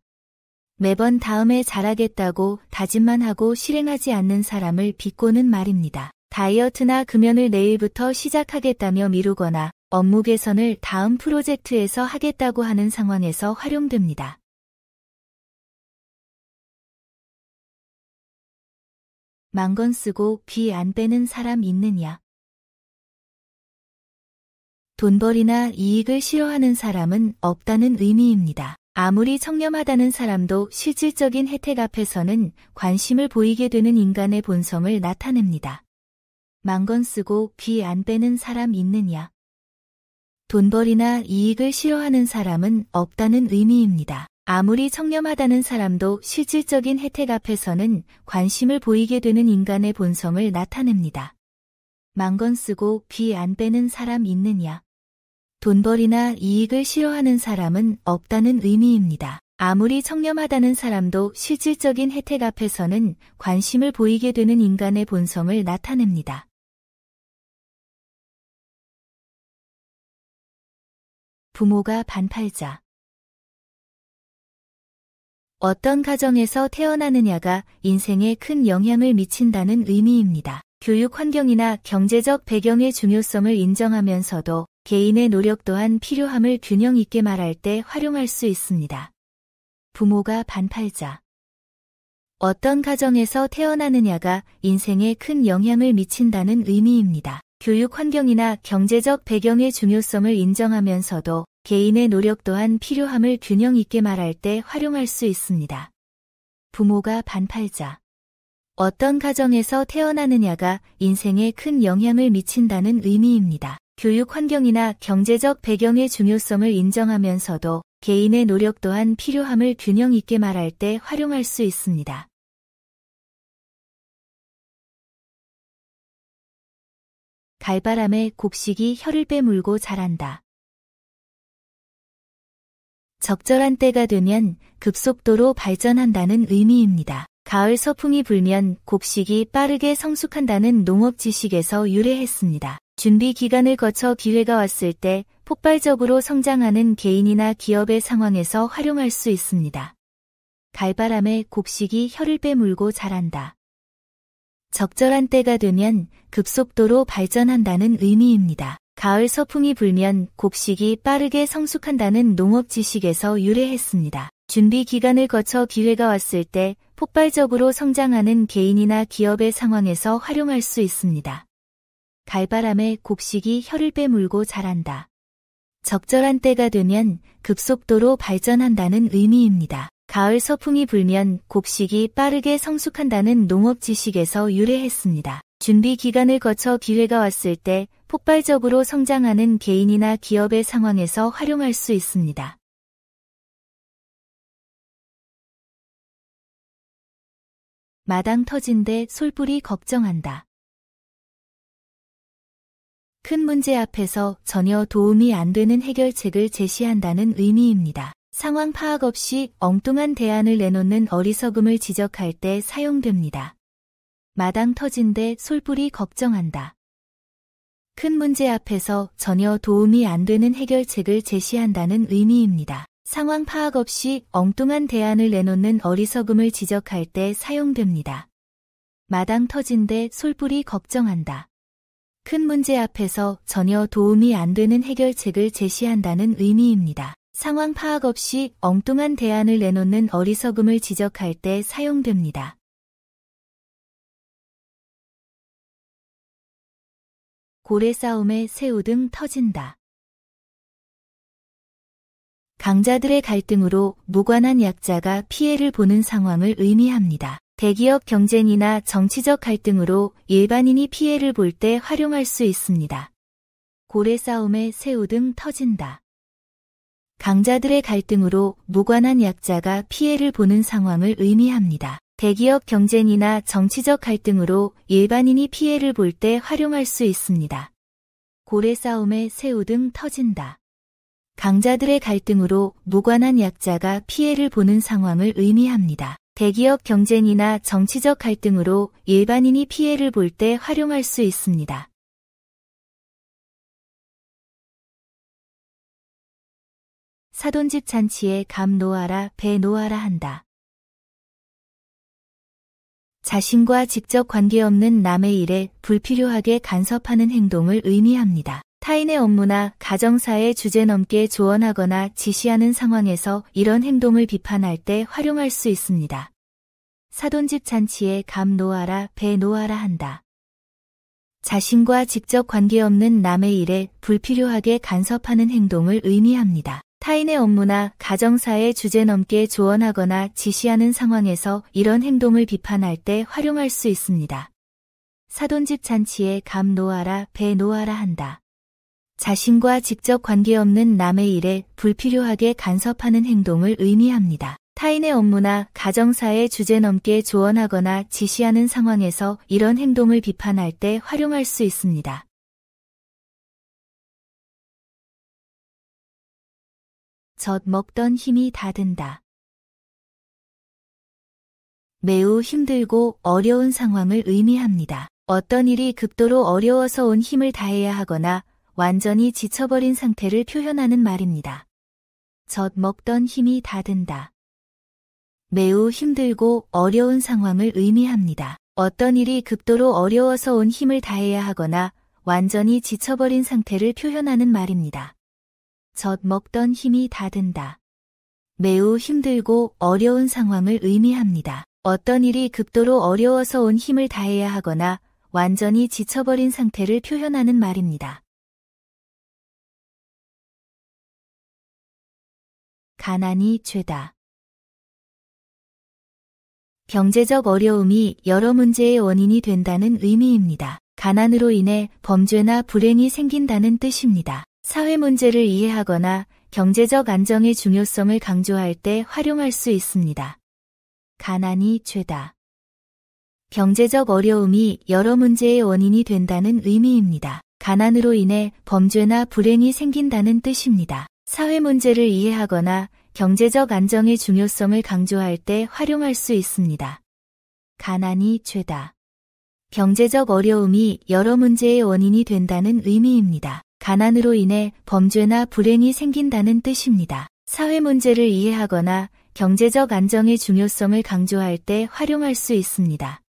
매번 다음에 잘하겠다고 다짐만 하고 실행하지 않는 사람을 비꼬는 말입니다. 다이어트나 금연을 내일부터 시작하겠다며 미루거나 업무 개선을 다음 프로젝트에서 하겠다고 하는 상황에서 활용됩니다. 만건 쓰고 귀 안 빼는 사람 있느냐? 돈벌이나 이익을 싫어하는 사람은 없다는 의미입니다. 아무리 청렴하다는 사람도 실질적인 혜택 앞에서는 관심을 보이게 되는 인간의 본성을 나타냅니다. 만건 쓰고 귀 안 빼는 사람 있느냐? 돈벌이나 이익을 싫어하는 사람은 없다는 의미입니다. 아무리 청렴하다는 사람도 실질적인 혜택 앞에서는 관심을 보이게 되는 인간의 본성을 나타냅니다. 만건 쓰고 귀 안 빼는 사람 있느냐? 돈벌이나 이익을 싫어하는 사람은 없다는 의미입니다. 아무리 청렴하다는 사람도 실질적인 혜택 앞에서는 관심을 보이게 되는 인간의 본성을 나타냅니다. 부모가 반팔자. 어떤 가정에서 태어나느냐가 인생에 큰 영향을 미친다는 의미입니다. 교육 환경이나 경제적 배경의 중요성을 인정하면서도 개인의 노력 또한 필요함을 균형 있게 말할 때 활용할 수 있습니다. 부모가 반팔자. 어떤 가정에서 태어나느냐가 인생에 큰 영향을 미친다는 의미입니다. 교육 환경이나 경제적 배경의 중요성을 인정하면서도 개인의 노력 또한 필요함을 균형 있게 말할 때 활용할 수 있습니다. 부모가 반팔자. 어떤 가정에서 태어나느냐가 인생에 큰 영향을 미친다는 의미입니다. 교육 환경이나 경제적 배경의 중요성을 인정하면서도 개인의 노력 또한 필요함을 균형 있게 말할 때 활용할 수 있습니다. 갈바람에 곡식이 혀를 빼물고 자란다. 적절한 때가 되면 급속도로 발전한다는 의미입니다. 가을 서풍이 불면 곡식이 빠르게 성숙한다는 농업 지식에서 유래했습니다. 준비 기간을 거쳐 기회가 왔을 때 폭발적으로 성장하는 개인이나 기업의 상황에서 활용할 수 있습니다. 갈바람에 곡식이 혀를 빼물고 자란다. 적절한 때가 되면 급속도로 발전한다는 의미입니다. 가을 서풍이 불면 곡식이 빠르게 성숙한다는 농업 지식에서 유래했습니다. 준비 기간을 거쳐 기회가 왔을 때 폭발적으로 성장하는 개인이나 기업의 상황에서 활용할 수 있습니다. 갈바람에 곡식이 혀를 빼물고 자란다. 적절한 때가 되면 급속도로 발전한다는 의미입니다. 가을 서풍이 불면 곡식이 빠르게 성숙한다는 농업 지식에서 유래했습니다. 준비 기간을 거쳐 기회가 왔을 때 폭발적으로 성장하는 개인이나 기업의 상황에서 활용할 수 있습니다. 마당 터진데 솔뿔이 걱정한다. 큰 문제 앞에서 전혀 도움이 안 되는 해결책을 제시한다는 의미입니다. 상황 파악 없이 엉뚱한 대안을 내놓는 어리석음을 지적할 때 사용됩니다. 마당 터진데 솔뿔이 걱정한다. 큰 문제 앞에서 전혀 도움이 안 되는 해결책을 제시한다는 의미입니다. 상황 파악 없이 엉뚱한 대안을 내놓는 어리석음을 지적할 때 사용됩니다. 마당 터진데 솔뿔이 걱정한다. 큰 문제 앞에서 전혀 도움이 안 되는 해결책을 제시한다는 의미입니다. 상황 파악 없이 엉뚱한 대안을 내놓는 어리석음을 지적할 때 사용됩니다. 고래 싸움에 새우등 터진다. 강자들의 갈등으로 무관한 약자가 피해를 보는 상황을 의미합니다. 대기업 경쟁이나 정치적 갈등으로 일반인이 피해를 볼 때 활용할 수 있습니다. 고래 싸움에 새우등 터진다. 강자들의 갈등으로 무관한 약자가 피해를 보는 상황을 의미합니다. 대기업 경쟁이나 정치적 갈등으로 일반인이 피해를 볼 때 활용할 수 있습니다. 고래 싸움에 새우등 터진다. 강자들의 갈등으로 무관한 약자가 피해를 보는 상황을 의미합니다. 대기업 경쟁이나 정치적 갈등으로 일반인이 피해를 볼 때 활용할 수 있습니다. 사돈집 잔치에 감 놓아라 배 놓아라 한다. 자신과 직접 관계없는 남의 일에 불필요하게 간섭하는 행동을 의미합니다. 타인의 업무나 가정사에 주제넘게 조언하거나 지시하는 상황에서 이런 행동을 비판할 때 활용할 수 있습니다. 사돈집 잔치에 감 놓아라 배 놓아라 한다. 자신과 직접 관계없는 남의 일에 불필요하게 간섭하는 행동을 의미합니다. 타인의 업무나 가정사에 주제넘게 조언하거나 지시하는 상황에서 이런 행동을 비판할 때 활용할 수 있습니다. 사돈집 잔치에 감 놓아라 배 놓아라 한다. 자신과 직접 관계없는 남의 일에 불필요하게 간섭하는 행동을 의미합니다. 타인의 업무나 가정사에 주제넘게 조언하거나 지시하는 상황에서 이런 행동을 비판할 때 활용할 수 있습니다. 젖 먹던 힘이 다 든다. 매우 힘들고 어려운 상황을 의미합니다. 어떤 일이 극도로 어려워서 온 힘을 다해야 하거나 완전히 지쳐버린 상태를 표현하는 말입니다. 젖 먹던 힘이 다 든다. 매우 힘들고 어려운 상황을 의미합니다. 어떤 일이 극도로 어려워서 온 힘을 다해야 하거나 완전히 지쳐버린 상태를 표현하는 말입니다. 젖 먹던 힘이 다 든다. 매우 힘들고 어려운 상황을 의미합니다. 어떤 일이 극도로 어려워서 온 힘을 다해야 하거나 완전히 지쳐버린 상태를 표현하는 말입니다. 가난이 죄다. 경제적 어려움이 여러 문제의 원인이 된다는 의미입니다. 가난으로 인해 범죄나 불행이 생긴다는 뜻입니다. 사회 문제를 이해하거나 경제적 안정의 중요성을 강조할 때 활용할 수 있습니다. 가난이 죄다. 경제적 어려움이 여러 문제의 원인이 된다는 의미입니다. 가난으로 인해 범죄나 불행이 생긴다는 뜻입니다. 사회 문제를 이해하거나 경제적 안정의 중요성을 강조할 때 활용할 수 있습니다. 가난이 죄다. 경제적 어려움이 여러 문제의 원인이 된다는 의미입니다. 가난으로 인해 범죄나 불행이 생긴다는 뜻입니다. 사회 문제를 이해하거나 경제적 안정의 중요성을 강조할 때 활용할 수 있습니다.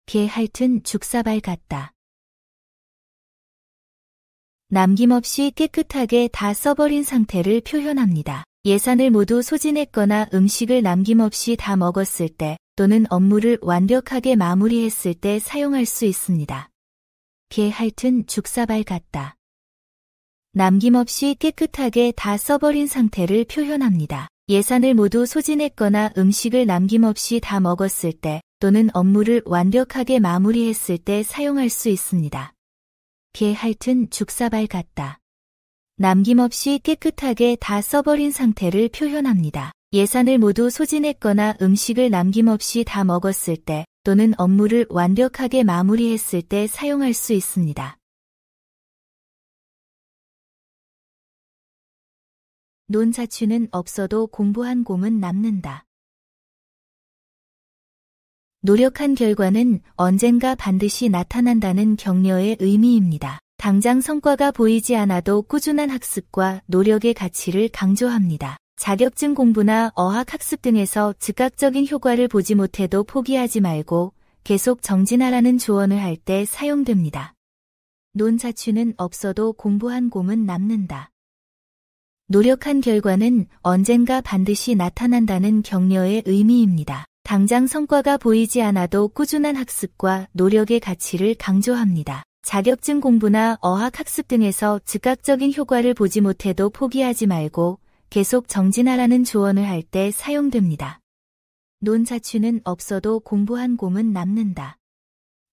개 핥은 죽사발 같다. 남김없이 깨끗하게 다 써버린 상태를 표현합니다. 예산을 모두 소진했거나 음식을 남김없이 다 먹었을 때 또는 업무를 완벽하게 마무리했을 때 사용할 수 있습니다. 개 핥은 죽사발 같다. 남김없이 깨끗하게 다 써버린 상태를 표현합니다. 예산을 모두 소진했거나 음식을 남김없이 다 먹었을 때 또는 업무를 완벽하게 마무리했을 때 사용할 수 있습니다. 개 핥은 죽사발 같다. 남김없이 깨끗하게 다 써버린 상태를 표현합니다. 예산을 모두 소진했거나 음식을 남김없이 다 먹었을 때 또는 업무를 완벽하게 마무리했을 때 사용할 수 있습니다. 논자취는 없어도 공부한 곰은 남는다. 노력한 결과는 언젠가 반드시 나타난다는 격려의 의미입니다. 당장 성과가 보이지 않아도 꾸준한 학습과 노력의 가치를 강조합니다. 자격증 공부나 어학 학습 등에서 즉각적인 효과를 보지 못해도 포기하지 말고 계속 정진하라는 조언을 할 때 사용됩니다. 논자취는 없어도 공부한 곰은 남는다. 노력한 결과는 언젠가 반드시 나타난다는 격려의 의미입니다. 당장 성과가 보이지 않아도 꾸준한 학습과 노력의 가치를 강조합니다. 자격증 공부나 어학 학습 등에서 즉각적인 효과를 보지 못해도 포기하지 말고 계속 정진하라는 조언을 할 때 사용됩니다. 논자취는 없어도 공부한 곰은 남는다.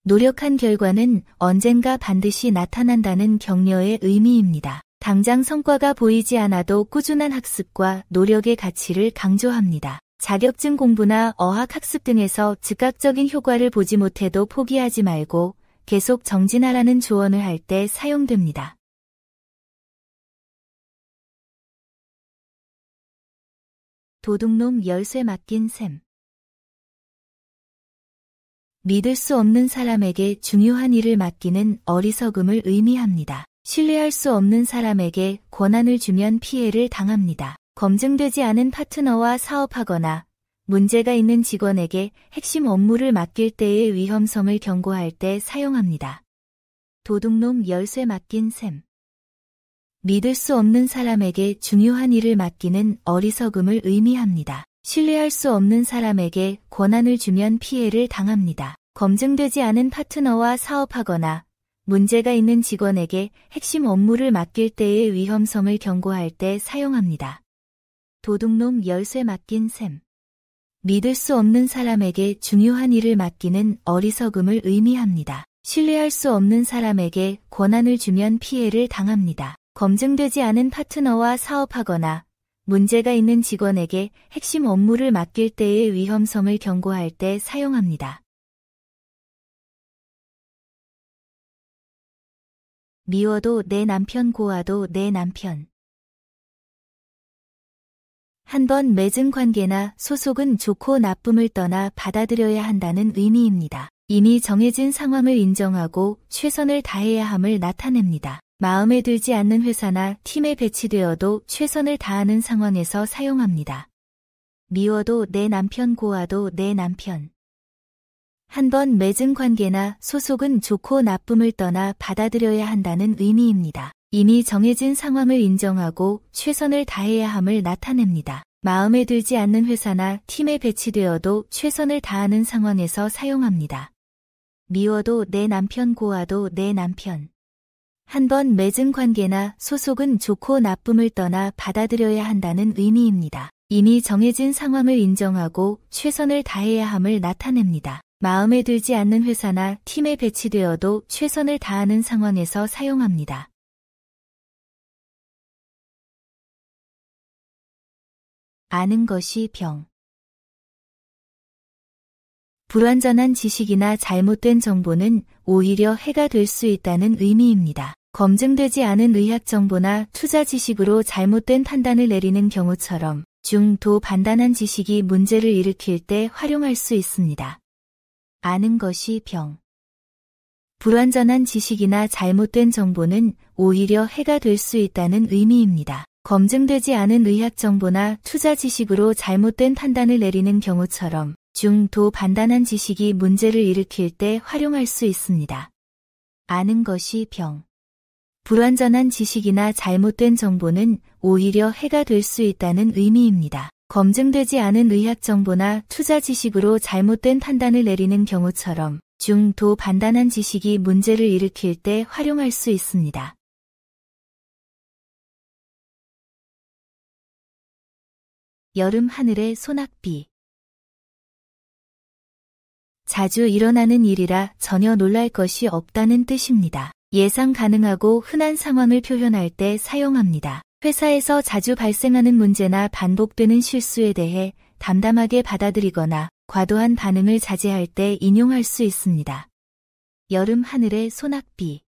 노력한 결과는 언젠가 반드시 나타난다는 격려의 의미입니다. 당장 성과가 보이지 않아도 꾸준한 학습과 노력의 가치를 강조합니다. 자격증 공부나 어학 학습 등에서 즉각적인 효과를 보지 못해도 포기하지 말고 계속 정진하라는 조언을 할 때 사용됩니다. 도둑놈 열쇠 맡긴 셈. 믿을 수 없는 사람에게 중요한 일을 맡기는 어리석음을 의미합니다. 신뢰할 수 없는 사람에게 권한을 주면 피해를 당합니다. 검증되지 않은 파트너와 사업하거나 문제가 있는 직원에게 핵심 업무를 맡길 때의 위험성을 경고할 때 사용합니다. 도둑놈 열쇠 맡긴 셈. 믿을 수 없는 사람에게 중요한 일을 맡기는 어리석음을 의미합니다. 신뢰할 수 없는 사람에게 권한을 주면 피해를 당합니다. 검증되지 않은 파트너와 사업하거나 문제가 있는 직원에게 핵심 업무를 맡길 때의 위험성을 경고할 때 사용합니다. 도둑놈 열쇠 맡긴 셈. 믿을 수 없는 사람에게 중요한 일을 맡기는 어리석음을 의미합니다. 신뢰할 수 없는 사람에게 권한을 주면 피해를 당합니다. 검증되지 않은 파트너와 사업하거나 문제가 있는 직원에게 핵심 업무를 맡길 때의 위험성을 경고할 때 사용합니다. 미워도 내 남편 고와도 내 남편. 한 번 맺은 관계나 소속은 좋고 나쁨을 떠나 받아들여야 한다는 의미입니다. 이미 정해진 상황을 인정하고 최선을 다해야 함을 나타냅니다. 마음에 들지 않는 회사나 팀에 배치되어도 최선을 다하는 상황에서 사용합니다. 미워도 내 남편 고와도 내 남편. 한 번 맺은 관계나 소속은 좋고 나쁨을 떠나 받아들여야 한다는 의미입니다. 이미 정해진 상황을 인정하고 최선을 다해야 함을 나타냅니다. 마음에 들지 않는 회사나 팀에 배치되어도 최선을 다하는 상황에서 사용합니다. 미워도 내 남편 고와도 내 남편. 한 번 맺은 관계나 소속은 좋고 나쁨을 떠나 받아들여야 한다는 의미입니다. 이미 정해진 상황을 인정하고 최선을 다해야 함을 나타냅니다. 마음에 들지 않는 회사나 팀에 배치되어도 최선을 다하는 상황에서 사용합니다. 아는 것이 병. 불완전한 지식이나 잘못된 정보는 오히려 해가 될 수 있다는 의미입니다. 검증되지 않은 의학 정보나 투자 지식으로 잘못된 판단을 내리는 경우처럼 중도 반단한 지식이 문제를 일으킬 때 활용할 수 있습니다. 아는 것이 병. 불완전한 지식이나 잘못된 정보는 오히려 해가 될 수 있다는 의미입니다. 검증되지 않은 의학 정보나 투자 지식으로 잘못된 판단을 내리는 경우처럼 중도 반단한 지식이 문제를 일으킬 때 활용할 수 있습니다. 아는 것이 병. 불완전한 지식이나 잘못된 정보는 오히려 해가 될 수 있다는 의미입니다. 검증되지 않은 의학 정보나 투자 지식으로 잘못된 판단을 내리는 경우처럼 중도 반단한 지식이 문제를 일으킬 때 활용할 수 있습니다. 여름 하늘의 소낙비. 자주 일어나는 일이라 전혀 놀랄 것이 없다는 뜻입니다. 예상 가능하고 흔한 상황을 표현할 때 사용합니다. 회사에서 자주 발생하는 문제나 반복되는 실수에 대해 담담하게 받아들이거나 과도한 반응을 자제할 때 인용할 수 있습니다. 여름 하늘의 소낙비.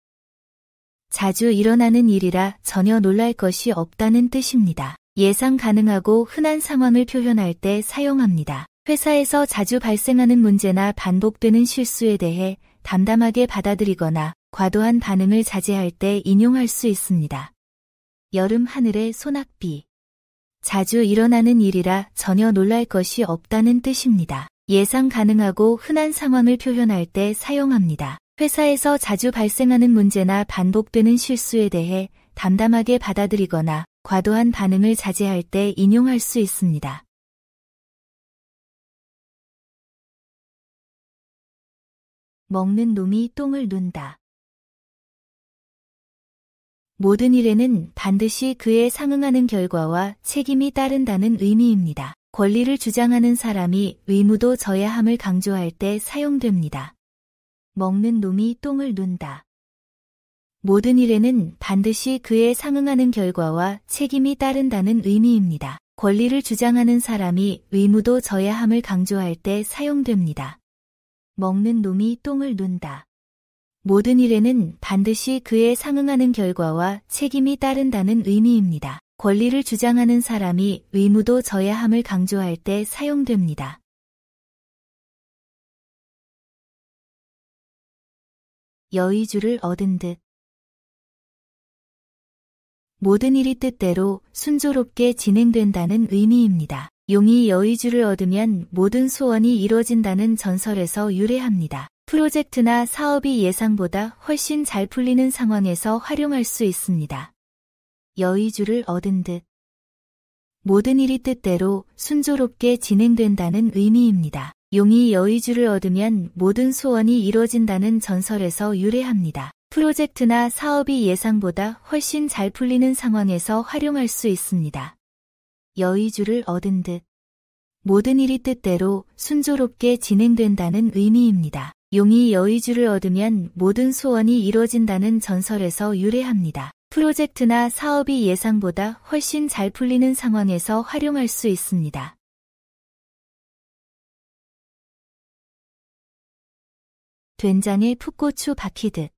자주 일어나는 일이라 전혀 놀랄 것이 없다는 뜻입니다. 예상 가능하고 흔한 상황을 표현할 때 사용합니다. 회사에서 자주 발생하는 문제나 반복되는 실수에 대해 담담하게 받아들이거나 과도한 반응을 자제할 때 인용할 수 있습니다. 여름 하늘의 소낙비. 자주 일어나는 일이라 전혀 놀랄 것이 없다는 뜻입니다. 예상 가능하고 흔한 상황을 표현할 때 사용합니다. 회사에서 자주 발생하는 문제나 반복되는 실수에 대해 담담하게 받아들이거나 과도한 반응을 자제할 때 인용할 수 있습니다. 먹는 놈이 똥을 눈다. 모든 일에는 반드시 그에 상응하는 결과와 책임이 따른다는 의미입니다. 권리를 주장하는 사람이 의무도 져야 함을 강조할 때 사용됩니다. 먹는 놈이 똥을 눈다. 모든 일에는 반드시 그에 상응하는 결과와 책임이 따른다는 의미입니다. 권리를 주장하는 사람이 의무도 져야 함을 강조할 때 사용됩니다. 먹는 놈이 똥을 눈다. 모든 일에는 반드시 그에 상응하는 결과와 책임이 따른다는 의미입니다. 권리를 주장하는 사람이 의무도 져야 함을 강조할 때 사용됩니다. 여의주를 얻은 듯. 모든 일이 뜻대로 순조롭게 진행된다는 의미입니다. 용이 여의주를 얻으면 모든 소원이 이루어진다는 전설에서 유래합니다. 프로젝트나 사업이 예상보다 훨씬 잘 풀리는 상황에서 활용할 수 있습니다. 여의주를 얻은 듯. 모든 일이 뜻대로 순조롭게 진행된다는 의미입니다. 용이 여의주를 얻으면 모든 소원이 이루어진다는 전설에서 유래합니다. 프로젝트나 사업이 예상보다 훨씬 잘 풀리는 상황에서 활용할 수 있습니다. 여의주를 얻은 듯. 모든 일이 뜻대로 순조롭게 진행된다는 의미입니다. 용이 여의주를 얻으면 모든 소원이 이루어진다는 전설에서 유래합니다. 프로젝트나 사업이 예상보다 훨씬 잘 풀리는 상황에서 활용할 수 있습니다. 된장에 풋고추 박히듯.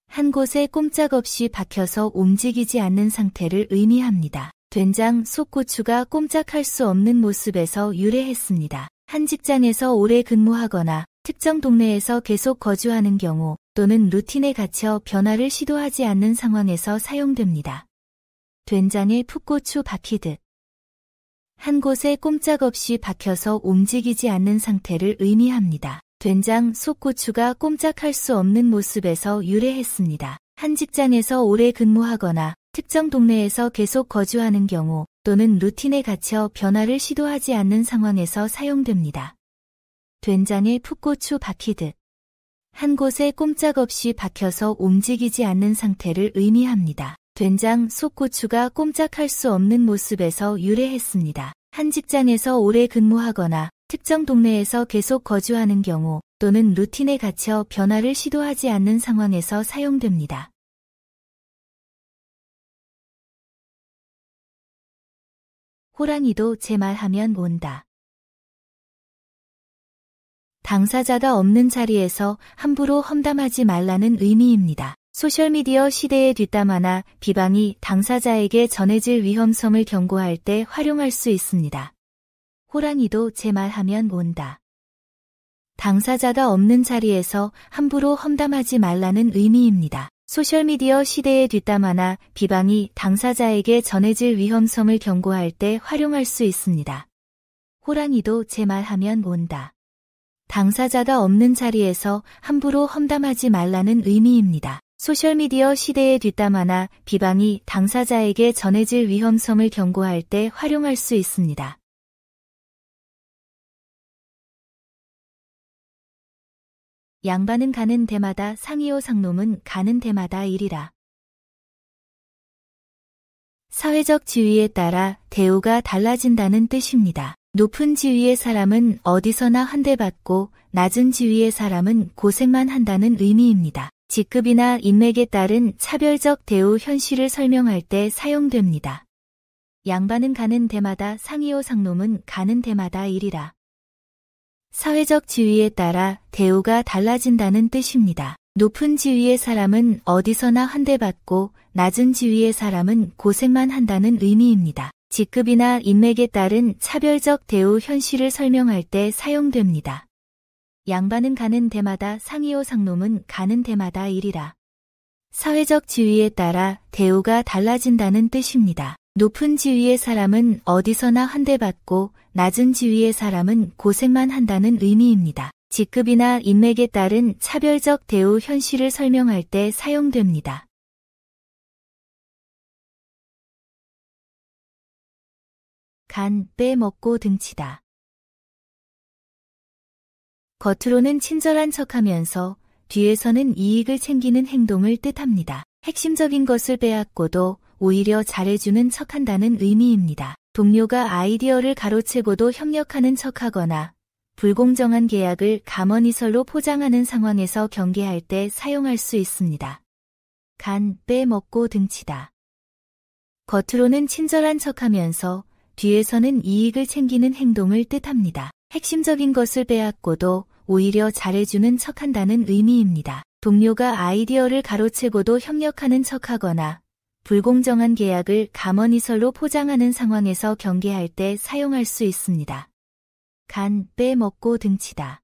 한 곳에 꼼짝없이 박혀서 움직이지 않는 상태를 의미합니다. 된장, 솥고추가 꼼짝할 수 없는 모습에서 유래했습니다. 한 직장에서 오래 근무하거나 특정 동네에서 계속 거주하는 경우 또는 루틴에 갇혀 변화를 시도하지 않는 상황에서 사용됩니다. 된장에 풋고추 박히듯. 한 곳에 꼼짝없이 박혀서 움직이지 않는 상태를 의미합니다. 된장, 솥고추가 꼼짝할 수 없는 모습에서 유래했습니다. 한 직장에서 오래 근무하거나 특정 동네에서 계속 거주하는 경우 또는 루틴에 갇혀 변화를 시도하지 않는 상황에서 사용됩니다. 된장에 풋고추 박히듯. 한 곳에 꼼짝없이 박혀서 움직이지 않는 상태를 의미합니다. 된장, 솥고추가 꼼짝할 수 없는 모습에서 유래했습니다. 한 직장에서 오래 근무하거나 특정 동네에서 계속 거주하는 경우 또는 루틴에 갇혀 변화를 시도하지 않는 상황에서 사용됩니다. 호랑이도 제 말하면 온다. 당사자가 없는 자리에서 함부로 험담하지 말라는 의미입니다. 소셜미디어 시대의 뒷담화나 비방이 당사자에게 전해질 위험성을 경고할 때 활용할 수 있습니다. 호랑이도 제 말하면 온다. 당사자가 없는 자리에서 함부로 험담하지 말라는 의미입니다. 소셜미디어 시대의 뒷담화나 비방이 당사자에게 전해질 위험성을 경고할 때 활용할 수 있습니다. 호랑이도 제 말하면 온다. 당사자가 없는 자리에서 함부로 험담하지 말라는 의미입니다. 소셜미디어 시대의 뒷담화나 비방이 당사자에게 전해질 위험성을 경고할 때 활용할 수 있습니다. 양반은 가는 데마다 상이요 상놈은 가는 데마다 일이라. 사회적 지위에 따라 대우가 달라진다는 뜻입니다. 높은 지위의 사람은 어디서나 환대받고 낮은 지위의 사람은 고생만 한다는 의미입니다. 직급이나 인맥에 따른 차별적 대우 현실을 설명할 때 사용됩니다. 양반은 가는 데마다 상이요 상놈은 가는 데마다 일이라. 사회적 지위에 따라 대우가 달라진다는 뜻입니다. 높은 지위의 사람은 어디서나 환대받고 낮은 지위의 사람은 고생만 한다는 의미입니다. 직급이나 인맥에 따른 차별적 대우 현실을 설명할 때 사용됩니다. 양반은 가는 데마다 상이요 상놈은 가는 데마다 일이라. 사회적 지위에 따라 대우가 달라진다는 뜻입니다. 높은 지위의 사람은 어디서나 환대받고 낮은 지위의 사람은 고생만 한다는 의미입니다. 직급이나 인맥에 따른 차별적 대우 현실을 설명할 때 사용됩니다. 간, 빼먹고 등치다. 겉으로는 친절한 척하면서 뒤에서는 이익을 챙기는 행동을 뜻합니다. 핵심적인 것을 빼앗고도 오히려 잘해주는 척한다는 의미입니다. 동료가 아이디어를 가로채고도 협력하는 척하거나 불공정한 계약을 감언이설로 포장하는 상황에서 경계할 때 사용할 수 있습니다. 간, 빼먹고 등치다. 겉으로는 친절한 척하면서 뒤에서는 이익을 챙기는 행동을 뜻합니다. 핵심적인 것을 빼앗고도 오히려 잘해주는 척한다는 의미입니다. 동료가 아이디어를 가로채고도 협력하는 척하거나 불공정한 계약을 감언이설로 포장하는 상황에서 경계할 때 사용할 수 있습니다. 간, 빼먹고 등치다.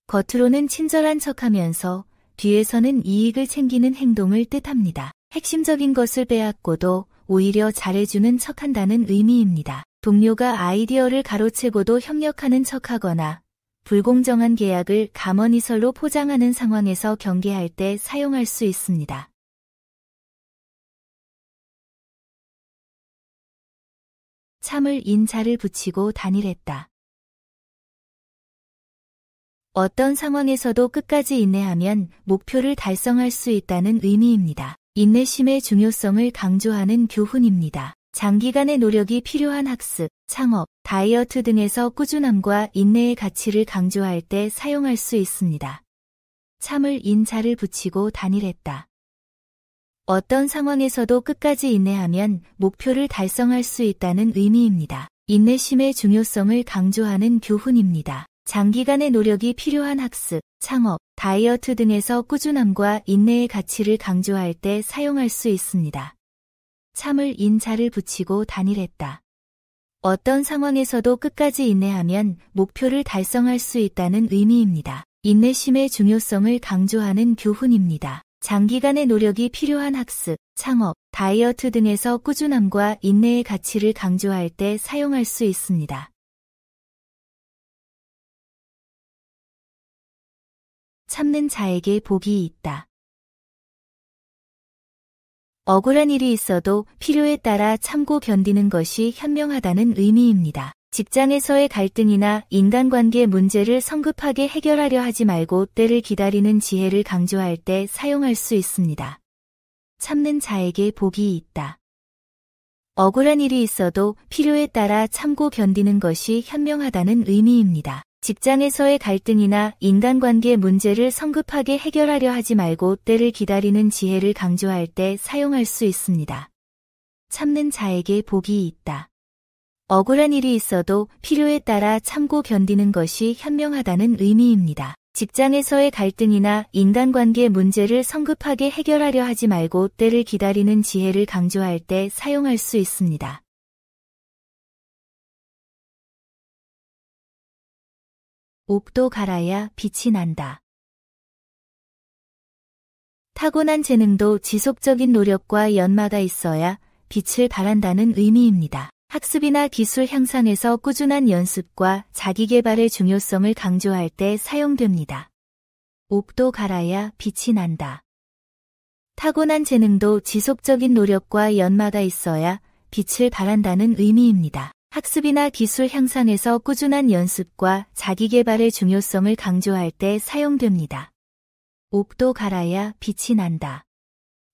겉으로는 친절한 척하면서 뒤에서는 이익을 챙기는 행동을 뜻합니다. 핵심적인 것을 빼앗고도 오히려 잘해주는 척한다는 의미입니다. 동료가 아이디어를 가로채고도 협력하는 척하거나 불공정한 계약을 감언이설로 포장하는 상황에서 경계할 때 사용할 수 있습니다. 참을 인자를 붙이고 단일했다. 어떤 상황에서도 끝까지 인내하면 목표를 달성할 수 있다는 의미입니다. 인내심의 중요성을 강조하는 교훈입니다. 장기간의 노력이 필요한 학습, 창업, 다이어트 등에서 꾸준함과 인내의 가치를 강조할 때 사용할 수 있습니다. 참을 인자를 붙이고 단일했다. 어떤 상황에서도 끝까지 인내하면 목표를 달성할 수 있다는 의미입니다. 인내심의 중요성을 강조하는 교훈입니다. 장기간의 노력이 필요한 학습, 창업, 다이어트 등에서 꾸준함과 인내의 가치를 강조할 때 사용할 수 있습니다. 참을 인자를 붙이고 단일했다. 어떤 상황에서도 끝까지 인내하면 목표를 달성할 수 있다는 의미입니다. 인내심의 중요성을 강조하는 교훈입니다. 장기간의 노력이 필요한 학습, 창업, 다이어트 등에서 꾸준함과 인내의 가치를 강조할 때 사용할 수 있습니다. 참는 자에게 복이 있다. 억울한 일이 있어도 필요에 따라 참고 견디는 것이 현명하다는 의미입니다. 직장에서의 갈등이나 인간관계 문제를 성급하게 해결하려 하지 말고 때를 기다리는 지혜를 강조할 때 사용할 수 있습니다. 참는 자에게 복이 있다. 억울한 일이 있어도 필요에 따라 참고 견디는 것이 현명하다는 의미입니다. 직장에서의 갈등이나 인간관계 문제를 성급하게 해결하려 하지 말고 때를 기다리는 지혜를 강조할 때 사용할 수 있습니다. 참는 자에게 복이 있다. 억울한 일이 있어도 필요에 따라 참고 견디는 것이 현명하다는 의미입니다. 직장에서의 갈등이나 인간관계 문제를 성급하게 해결하려 하지 말고 때를 기다리는 지혜를 강조할 때 사용할 수 있습니다. 옥도 갈아야 빛이 난다. 타고난 재능도 지속적인 노력과 연마가 있어야 빛을 발한다는 의미입니다. 학습이나 기술 향상에서 꾸준한 연습과 자기개발의 중요성을 강조할 때 사용됩니다. 옥도 갈아야 빛이 난다. 타고난 재능도 지속적인 노력과 연마가 있어야 빛을 발한다는 의미입니다. 학습이나 기술 향상에서 꾸준한 연습과 자기개발의 중요성을 강조할 때 사용됩니다. 옥도 갈아야 빛이 난다.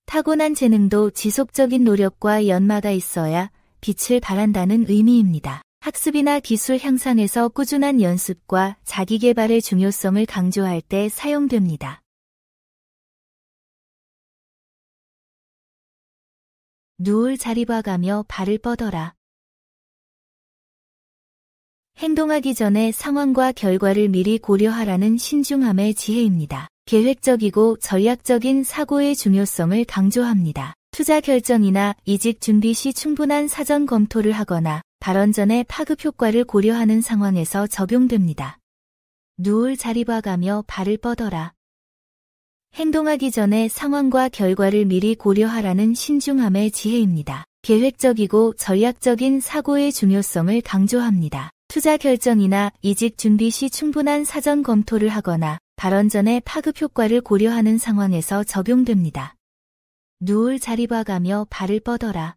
타고난 재능도 지속적인 노력과 연마가 있어야 빛을 발한다는 의미입니다. 학습이나 기술 향상에서 꾸준한 연습과 자기개발의 중요성을 강조할 때 사용됩니다. 누울 자리 봐가며 발을 뻗어라. 행동하기 전에 상황과 결과를 미리 고려하라는 신중함의 지혜입니다. 계획적이고 전략적인 사고의 중요성을 강조합니다. 투자 결정이나 이직 준비 시 충분한 사전 검토를 하거나 발언 전에 파급 효과를 고려하는 상황에서 적용됩니다. 누울 자리 봐가며 발을 뻗어라. 행동하기 전에 상황과 결과를 미리 고려하라는 신중함의 지혜입니다. 계획적이고 전략적인 사고의 중요성을 강조합니다. 투자 결정이나 이직 준비 시 충분한 사전 검토를 하거나 발언 전에 파급 효과를 고려하는 상황에서 적용됩니다. 누울 자리 봐가며 발을 뻗어라.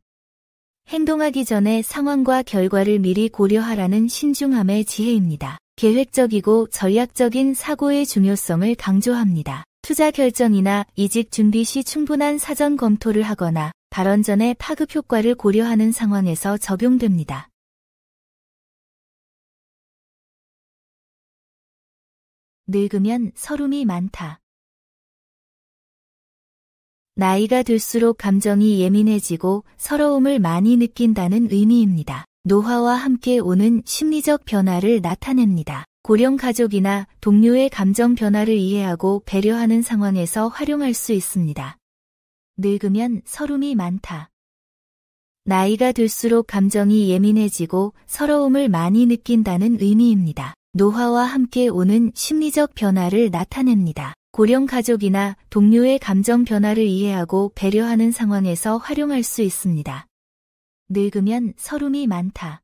행동하기 전에 상황과 결과를 미리 고려하라는 신중함의 지혜입니다. 계획적이고 전략적인 사고의 중요성을 강조합니다. 투자 결정이나 이직 준비 시 충분한 사전 검토를 하거나 발언 전에 파급 효과를 고려하는 상황에서 적용됩니다. 늙으면 서름이 많다. 나이가 들수록 감정이 예민해지고 서러움을 많이 느낀다는 의미입니다. 노화와 함께 오는 심리적 변화를 나타냅니다. 고령 가족이나 동료의 감정 변화를 이해하고 배려하는 상황에서 활용할 수 있습니다. 늙으면 서름이 많다. 나이가 들수록 감정이 예민해지고 서러움을 많이 느낀다는 의미입니다. 노화와 함께 오는 심리적 변화를 나타냅니다. 고령 가족이나 동료의 감정 변화를 이해하고 배려하는 상황에서 활용할 수 있습니다. 늙으면 서름이 많다.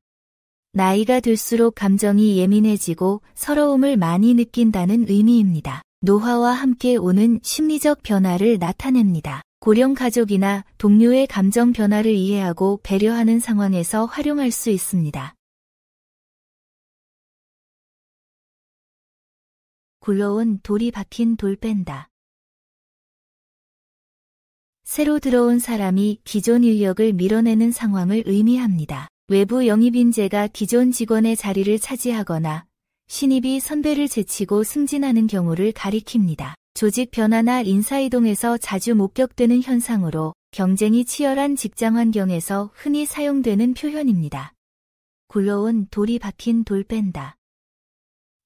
나이가 들수록 감정이 예민해지고 서러움을 많이 느낀다는 의미입니다. 노화와 함께 오는 심리적 변화를 나타냅니다. 고령 가족이나 동료의 감정 변화를 이해하고 배려하는 상황에서 활용할 수 있습니다. 굴러온 돌이 박힌 돌 뺀다. 새로 들어온 사람이 기존 인력을 밀어내는 상황을 의미합니다. 외부 영입인재가 기존 직원의 자리를 차지하거나 신입이 선배를 제치고 승진하는 경우를 가리킵니다. 조직 변화나 인사이동에서 자주 목격되는 현상으로 경쟁이 치열한 직장 환경에서 흔히 사용되는 표현입니다. 굴러온 돌이 박힌 돌 뺀다.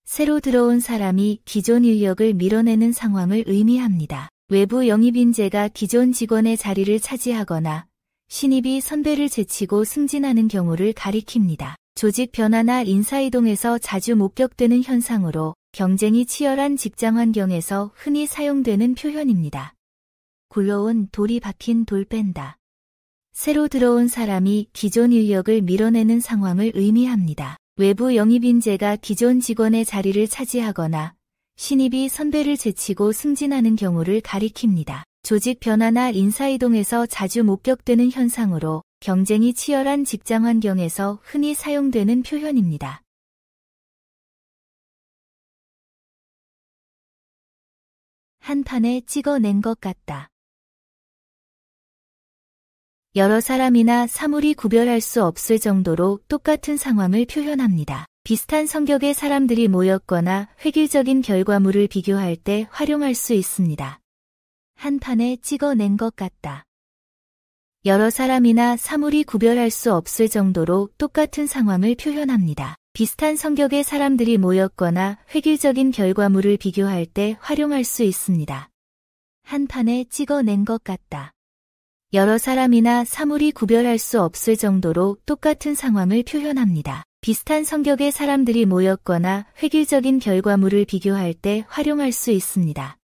새로 들어온 사람이 기존 인력을 밀어내는 상황을 의미합니다. 외부 영입인재가 기존 직원의 자리를 차지하거나 신입이 선배를 제치고 승진하는 경우를 가리킵니다. 조직 변화나 인사이동에서 자주 목격되는 현상으로 경쟁이 치열한 직장 환경에서 흔히 사용되는 표현입니다. 굴러온 돌이 박힌 돌 뺀다. 새로 들어온 사람이 기존 인력을 밀어내는 상황을 의미합니다. 외부 영입인재가 기존 직원의 자리를 차지하거나 신입이 선배를 제치고 승진하는 경우를 가리킵니다. 조직 변화나 인사이동에서 자주 목격되는 현상으로 경쟁이 치열한 직장 환경에서 흔히 사용되는 표현입니다. 한 판에 찍어낸 것 같다. 여러 사람이나 사물이 구별할 수 없을 정도로 똑같은 상황을 표현합니다. 비슷한 성격의 사람들이 모였거나 획일적인 결과물을 비교할 때 활용할 수 있습니다. 한 판에 찍어낸 것 같다. 여러 사람이나 사물이 구별할 수 없을 정도로 똑같은 상황을 표현합니다. 비슷한 성격의 사람들이 모였거나 획일적인 결과물을 비교할 때 활용할 수 있습니다. 한 판에 찍어낸 것 같다. 여러 사람이나 사물이 구별할 수 없을 정도로 똑같은 상황을 표현합니다. 비슷한 성격의 사람들이 모였거나 획일적인 결과물을 비교할 때 활용할 수 있습니다.